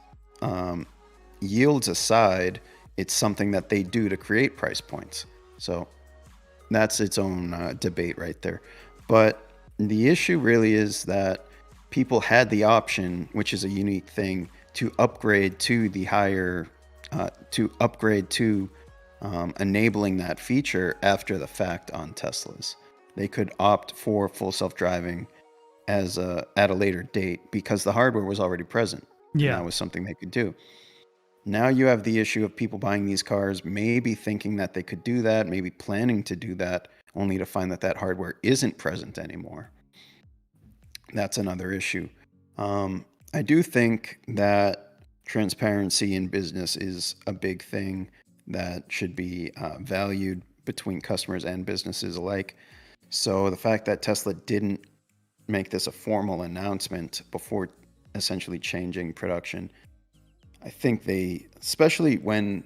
yields aside, it's something that they do to create price points. So that's its own debate right there. But the issue really is that people had the option, which is a unique thing, to upgrade to the higher, enabling that feature after the fact on Teslas. They could opt for full self-driving at a later date because the hardware was already present. Yeah, and that was something they could do. Now you have the issue of people buying these cars, maybe thinking that they could do that, maybe planning to do that, only to find that hardware isn't present anymore. That's another issue. I do think that transparency in business is a big thing that should be valued between customers and businesses alike. So the fact that Tesla didn't make this a formal announcement before essentially changing production, I think especially when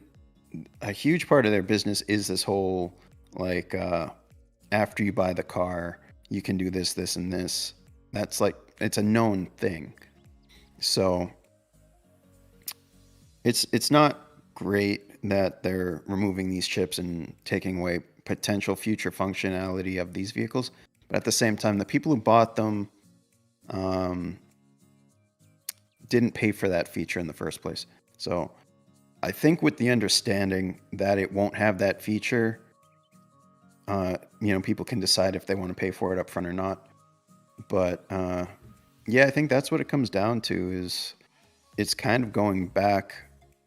a huge part of their business is this whole after you buy the car, you can do this, this, and this. That's like, it's a known thing. So it's not great that they're removing these chips and taking away potential future functionality of these vehicles. But at the same time, the people who bought them didn't pay for that feature in the first place. So I think with the understanding that it won't have that feature, people can decide if they want to pay for it up front or not. But yeah, I think that's what it comes down to, is it's kind of going back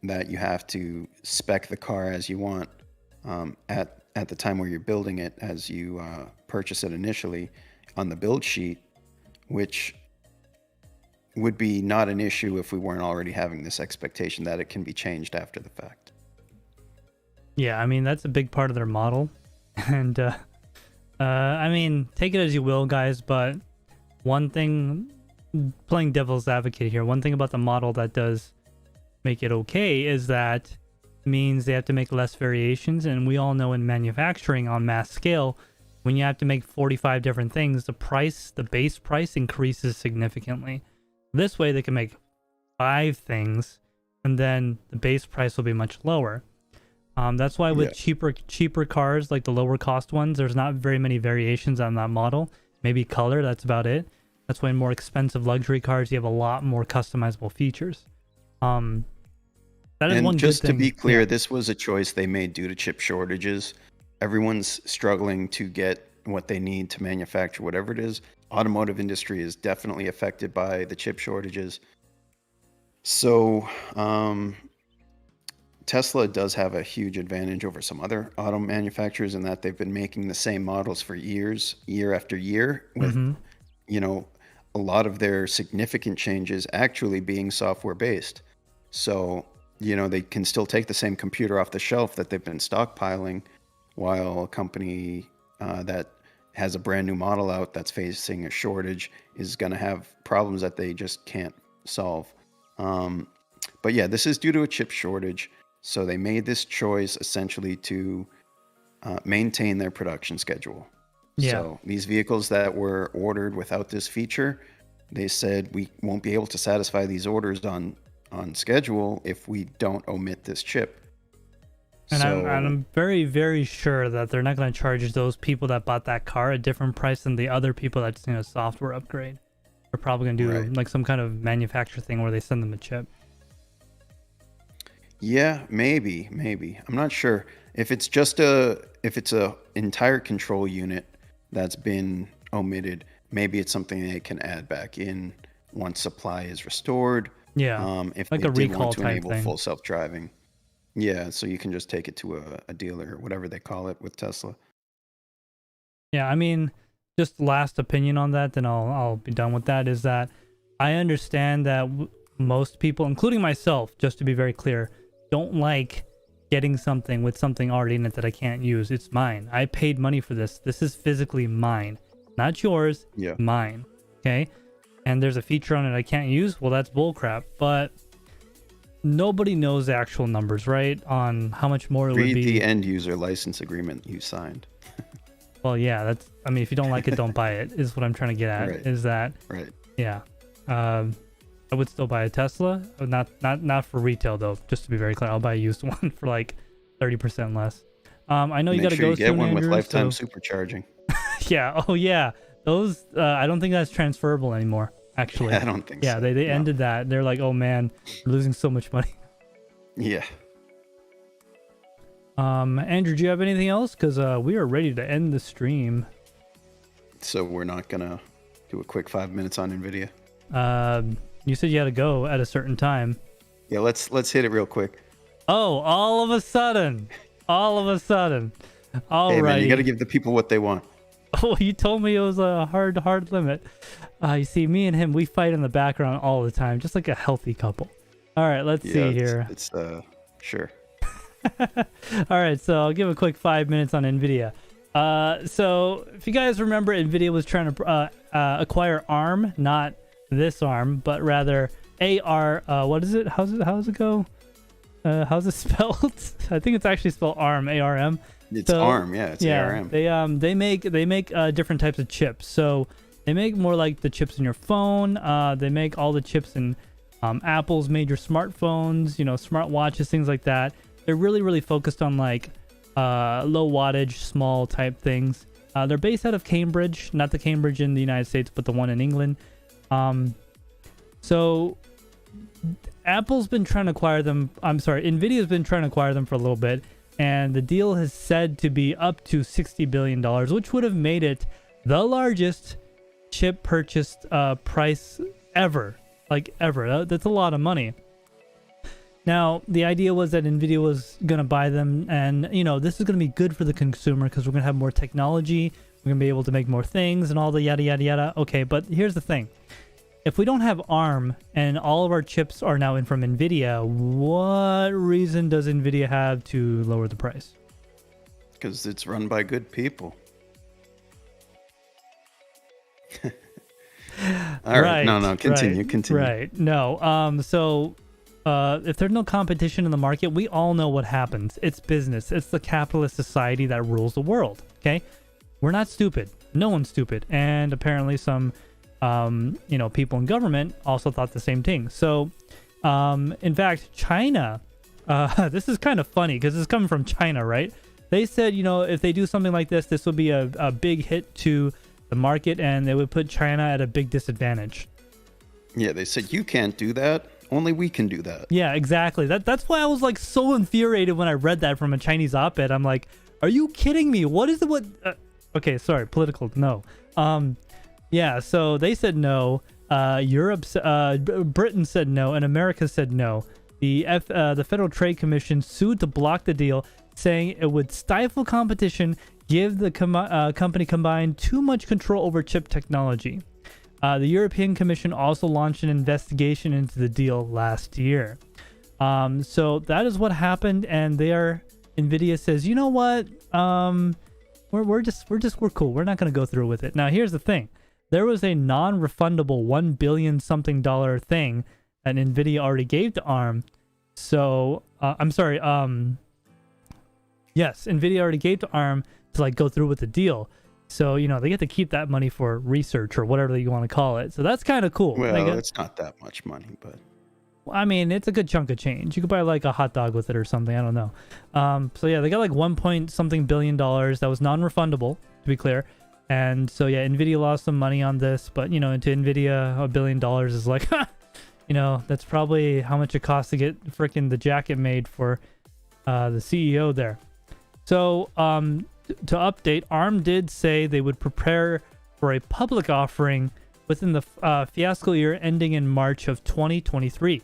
that you have to spec the car as you want at the time where you're building it, as you purchase it initially on the build sheet, which would be not an issue if we weren't already having this expectation that it can be changed after the fact. Yeah, I mean, that's a big part of their model. And I mean, take it as you will, guys, but one thing, playing devil's advocate here, one thing about the model that does make it okay is that it means they have to make less variations. And we all know in manufacturing on mass scale, when you have to make 45 different things, the base price increases significantly. This way they can make 5 things and then the base price will be much lower. That's why with cheaper cars, like the lower cost ones, there's not very many variations on that model. Maybe color, that's about it. That's why in more expensive luxury cars, you have a lot more customizable features. That is one just good to thing. be clear, this was a choice they made due to chip shortages. Everyone's struggling to get what they need to manufacture whatever it is. Automotive industry is definitely affected by the chip shortages. So Tesla does have a huge advantage over some other auto manufacturers in that they've been making the same models for years, year after year, with a lot of their significant changes actually being software based. So they can still take the same computer off the shelf that they've been stockpiling, while a company that has a brand new model out that's facing a shortage is going to have problems that they just can't solve. But yeah, this is due to a chip shortage. So they made this choice essentially to maintain their production schedule. Yeah. So these vehicles that were ordered without this feature, they said we won't be able to satisfy these orders on schedule if we don't omit this chip. And I'm very, very sure that they're not going to charge those people that bought that car a different price than the other people that just need a software upgrade. They're probably going to do like some kind of manufacturer thing where they send them a chip. Yeah, maybe. I'm not sure. If it's just a entire control unit that's been omitted, maybe it's something they can add back in once supply is restored. Yeah. If like they a did recall want to type enable thing. full self-driving. Yeah, so you can just take it to a dealer or whatever they call it with Tesla. Yeah, I mean, just last opinion on that, then I'll be done with that, is that I understand that most people, including myself, just to be very clear, don't like getting something with something already in it that I can't use. It's mine. I paid money for this. This is physically mine. Not yours, mine. Okay? And there's a feature on it I can't use. Well, that's bullcrap. But nobody knows the actual numbers, right? On how much more it would be. Read the end user license agreement you signed. Well, yeah, I mean, if you don't like it, don't buy it, is what I'm trying to get at. Right. Is that, yeah. I would still buy a Tesla, not for retail though. Just to be very clear, I'll buy a used one for like 30% less. I know you got to go soon, get one Andrew, with lifetime supercharging. Yeah. Oh yeah. Those. I don't think that's transferable anymore. Actually. I don't think so. Yeah. They ended that. They're like, oh man, we're losing so much money. Yeah. Andrew, do you have anything else? Because we are ready to end the stream. So we're not gonna do a quick 5 minutes on Nvidia. You said you had to go at a certain time. Yeah, let's hit it real quick. Oh, all of a sudden. All right. Hey man, you got to give the people what they want. Oh, you told me it was a hard limit. You see, me and him, we fight in the background all the time, just like a healthy couple. All right, let's see here. It's sure. All right, so I'll give a quick 5 minutes on Nvidia. So if you guys remember, Nvidia was trying to acquire ARM, not this ARM, but rather AR. What is it? How's it go? How's it spelled? I think it's actually spelled ARM, ARM. It's ARM, yeah, it's ARM. They make different types of chips. So they make more like the chips in your phone. They make all the chips in Apple's major smartphones, smartwatches, things like that. They're really, really focused on like low wattage, small type things. They're based out of Cambridge, not the Cambridge in the United States, but the one in England. So Apple's been trying to acquire them. Nvidia's been trying to acquire them for a little bit. And the deal is said to be up to $60 billion, which would have made it the largest chip purchase price ever. Like ever. That's a lot of money. Now, the idea was that Nvidia was going to buy them. And, this is going to be good for the consumer because we're going to have more technology. We're going to be able to make more things and all the yada, yada, yada. Okay, but here's the thing. If we don't have ARM and all of our chips are now in from Nvidia, what reason does Nvidia have to lower the price? Because it's run by good people. All right. No, continue. Right. No. So if there's no competition in the market, we all know what happens. It's business. It's the capitalist society that rules the world. Okay? We're not stupid. No one's stupid. And apparently some people in government also thought the same thing. So, in fact, China, this is kind of funny because it's coming from China, right? They said, if they do something like this would be a big hit to the market and they would put China at a big disadvantage. Yeah, they said, you can't do that. Only we can do that. Yeah, exactly. That's why I was like so infuriated when I read that from a Chinese op-ed. I'm like, are you kidding me? What is it? Okay, sorry, political. No. Yeah, so they said no. Britain said no, and America said no. The Federal Trade Commission sued to block the deal, saying it would stifle competition, give the company combined too much control over chip technology. The European Commission also launched an investigation into the deal last year. So that is what happened, and Nvidia says, you know what? We're cool. We're not going to go through with it. Now, here's the thing. There was a non-refundable $1 billion something thing that Nvidia already gave to ARM. So, yes, Nvidia already gave to ARM to like go through with the deal. So, they get to keep that money for research or whatever you want to call it. So that's kind of cool. Well, it's not that much money, but I mean, it's a good chunk of change. You could buy like a hot dog with it or something. I don't know. So yeah, they got like $1 billion that was non-refundable, to be clear. And so yeah, Nvidia lost some money on this, but to Nvidia, $1 billion is like, that's probably how much it costs to get freaking the jacket made for the CEO there. So to update, ARM did say they would prepare for a public offering within the fiscal year ending in March of 2023.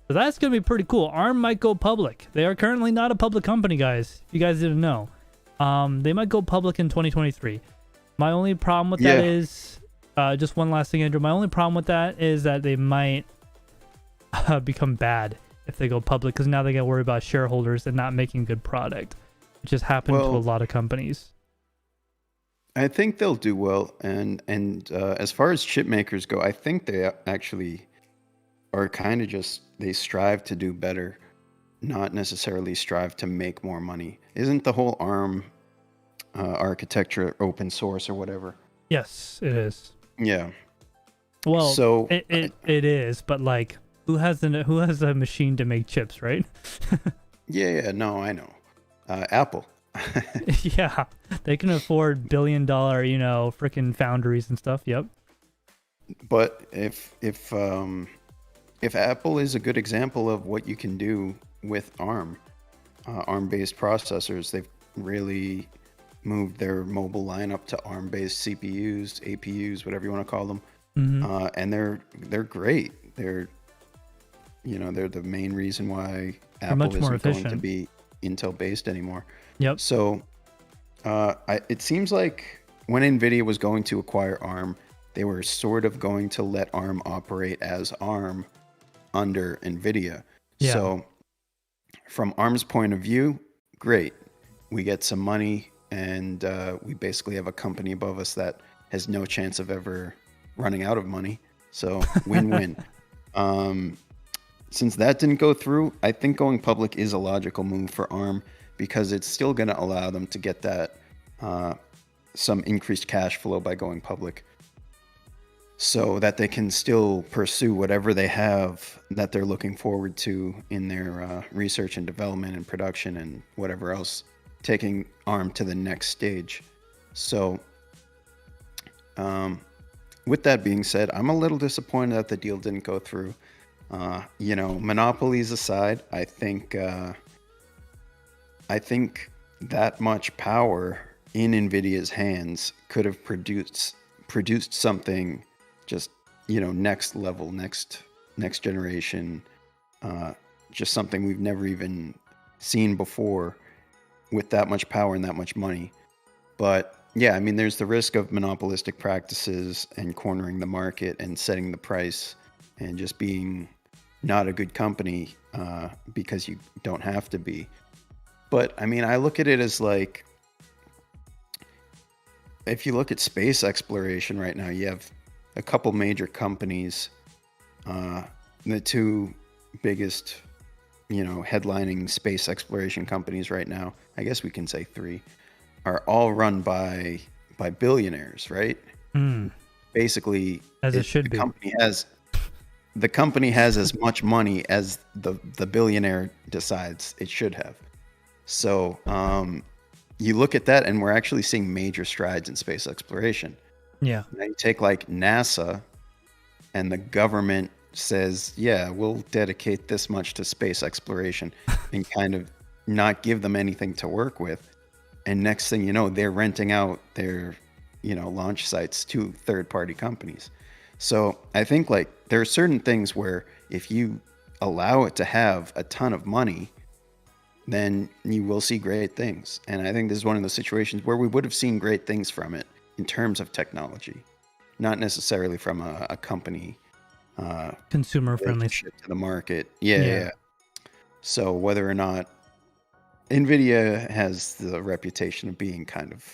So that's going to be pretty cool. ARM might go public. They are currently not a public company, guys. If you guys didn't know. They might go public in 2023. My only problem with that is, just one last thing, Andrew. My only problem with that is that they might become bad if they go public, because now they got to worry about shareholders and not making good product, which has happened to a lot of companies. I think they'll do well, and as far as chip makers go, I think they actually are kind of they strive to do better, not necessarily strive to make more money. Isn't the whole ARM architecture open source or whatever? Yes, it is. Yeah. Well, so it is, but like, who has a machine to make chips, right? Yeah, no, I know. Apple. Yeah, they can afford $1 billion, freaking foundries and stuff. Yep. But if Apple is a good example of what you can do with ARM-based processors, they've really moved their mobile lineup to ARM-based CPUs, APUs, whatever you want to call them, and they're great. They're the main reason why Apple isn't going to be Intel-based anymore. Yep. So it seems like when Nvidia was going to acquire ARM, they were sort of going to let ARM operate as ARM under Nvidia. Yeah. So from ARM's point of view, great. We get some money, and we basically have a company above us that has no chance of ever running out of money. So win-win. Since that didn't go through, I think going public is a logical move for ARM, because it's still going to allow them to get that some increased cash flow by going public, so that they can still pursue whatever they have that they're looking forward to in their research and development and production and whatever else, taking ARM to the next stage. So with that being said, I'm a little disappointed that the deal didn't go through. Monopolies aside, I think that much power in Nvidia's hands could have produced something just, next level, next generation, just something we've never even seen before with that much power and that much money. But yeah, I mean, there's the risk of monopolistic practices and cornering the market and setting the price and just being not a good company because you don't have to be. But I mean, I look at it as like, if you look at space exploration right now, you have a couple major companies. The two biggest, headlining space exploration companies right now, I guess we can say three, are all run by billionaires, right? Basically, as it should be. The company has as much money as the billionaire decides it should have. So you look at that, and we're actually seeing major strides in space exploration. Yeah. Now you take like NASA, and the government says, yeah, we'll dedicate this much to space exploration and kind of not give them anything to work with. And next thing you know, they're renting out their, launch sites to third-party companies. So I think like there are certain things where if you allow it to have a ton of money, then you will see great things. And I think this is one of those situations where we would have seen great things from it in terms of technology, not necessarily from a company consumer friendly to the market. Yeah. So whether or not Nvidia has the reputation of being kind of,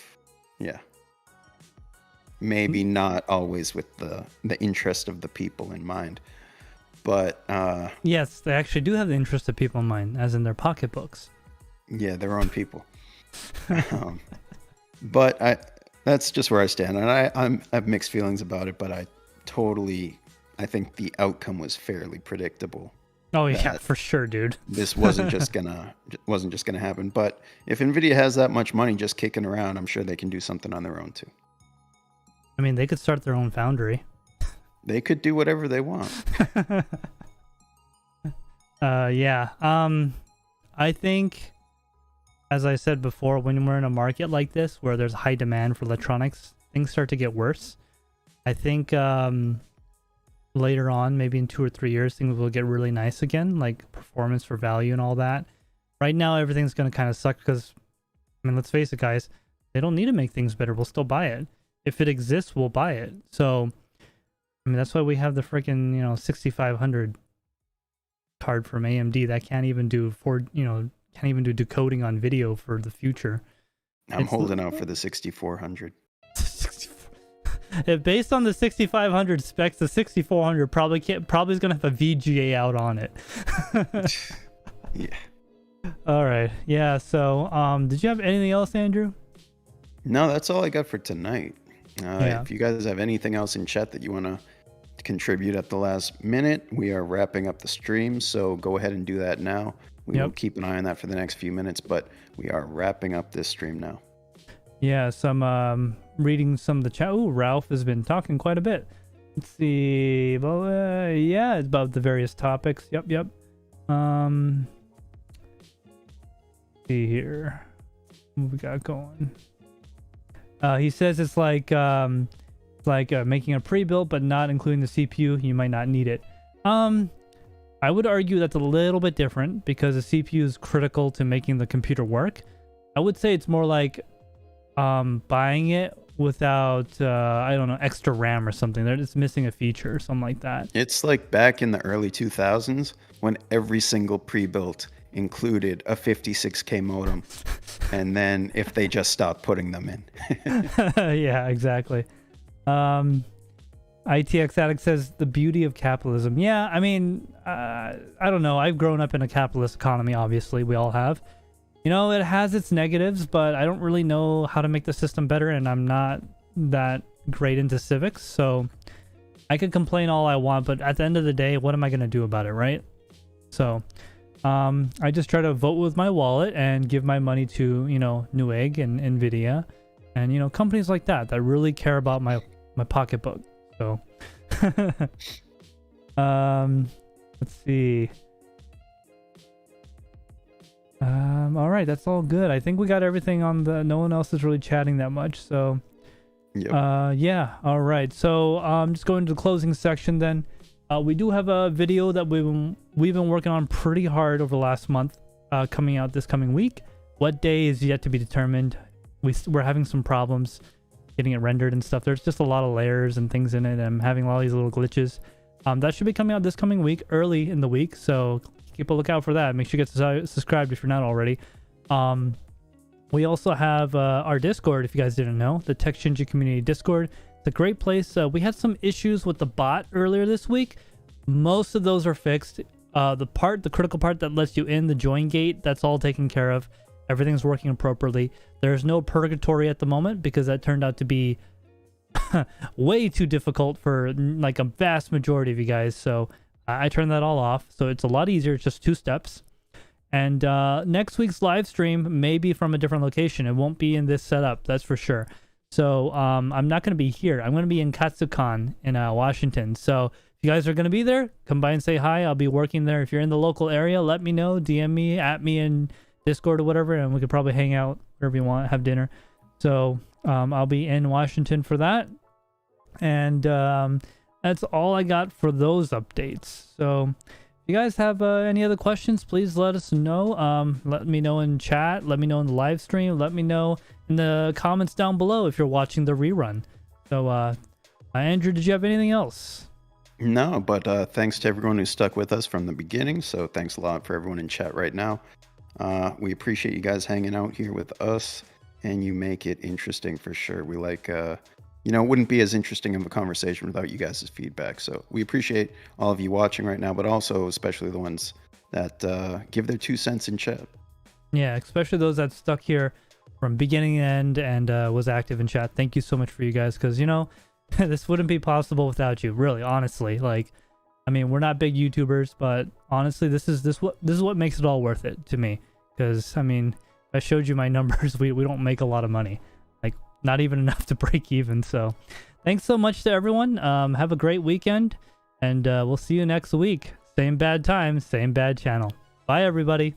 maybe not always with the interest of the people in mind, but yes, they actually do have the interest of people in mind, as in their pocketbooks. Yeah, their own people. But that's just where I stand, and I have mixed feelings about it. But I think the outcome was fairly predictable. Oh yeah, for sure, dude. This wasn't just gonna happen. But if Nvidia has that much money just kicking around, I'm sure they can do something on their own too. I mean, they could start their own foundry. They could do whatever they want. I think, as I said before, when we're in a market like this where there's high demand for electronics, things start to get worse. I think later on, maybe in 2 or 3 years, things will get really nice again, like performance for value and all that. Right now, everything's going to kind of suck because, I mean, let's face it, guys, they don't need to make things better. We'll still buy it. If it exists, we'll buy it. So, I mean, that's why we have the freaking, 6500 card from AMD that can't even do decoding on video for the future. I'm holding out for the 6400. If based on the 6500 specs, the 6400 probably is gonna have a VGA out on it. Yeah. All right. Yeah. So, did you have anything else, Andrew? No, that's all I got for tonight. If you guys have anything else in chat that you want to contribute at the last minute, we are wrapping up the stream, so go ahead and do that now. We will keep an eye on that for the next few minutes, but we are wrapping up this stream now. Yeah, some reading some of the chat. Ooh, Ralph has been talking quite a bit. Let's see. Well, yeah, it's about the various topics. Yep. See here. What we got going? He says it's like making a pre-built but not including the CPU. You might not need it. I would argue that's a little bit different because the CPU is critical to making the computer work. I would say it's more like buying it without extra RAM or something. They're just missing a feature or something like that. It's like back in the early 2000s when every single pre-built included a 56K modem, and then if they just stopped putting them in. Yeah, exactly. ITX Addict says the beauty of capitalism. Yeah, I mean, I don't know. I've grown up in a capitalist economy, obviously. We all have. it has its negatives, but I don't really know how to make the system better, and I'm not that great into civics, so I could complain all I want, but at the end of the day, what am I going to do about it, right? So I just try to vote with my wallet and give my money to, Newegg and Nvidia and, companies like that really care about my pocketbook. So let's see. All right, that's all good. I think we got everything on no one else is really chatting that much, so Yep. yeah, all right. So just going to the closing section then. We do have a video that we've been working on pretty hard over the last month, coming out this coming week. What day is yet to be determined. We're having some problems getting it rendered and stuff. There's just a lot of layers and things in it, and I'm having all these little glitches. That should be coming out this coming week, early in the week, so keep a lookout for that. Make sure you get subscribed if you're not already. We also have our Discord, if you guys didn't know, the TekShinji community Discord. It's a great place. We had some issues with the bot earlier this week. Most of those are fixed. The critical part that lets you in, the join gate, that's all taken care of. Everything's working appropriately. There's no purgatory at the moment because that turned out to be way too difficult for like a vast majority of you guys. So I turned that all off. So it's a lot easier. It's just 2 steps. And next week's live stream may be from a different location. It won't be in this setup, that's for sure. So I'm not going to be here. I'm going to be in Katsukan in Washington. So if you guys are going to be there, come by and say hi. I'll be working there. If you're in the local area, let me know. DM me, at me in Discord or whatever, and we could probably hang out wherever you want, have dinner. So I'll be in Washington for that. And that's all I got for those updates. So if you guys have any other questions, please let us know. Let me know in chat. Let me know in the live stream. Let me know in the comments down below if you're watching the rerun. So Andrew, did you have anything else? No, but thanks to everyone who stuck with us from the beginning. So thanks a lot for everyone in chat right now. We appreciate you guys hanging out here with us, and you make it interesting for sure. We like, it wouldn't be as interesting of a conversation without you guys' feedback. So we appreciate all of you watching right now, but also especially the ones that give their 2 cents in chat. Yeah, especially those that stuck here from beginning to end and was active in chat. Thank you so much for you guys, because this wouldn't be possible without you, really, honestly. Like, I mean, we're not big YouTubers, but honestly, this is what makes it all worth it to me. Because I mean, I showed you my numbers. We don't make a lot of money, like not even enough to break even. So thanks so much to everyone. Have a great weekend, and we'll see you next week. Same bad time, same bad channel. Bye, everybody.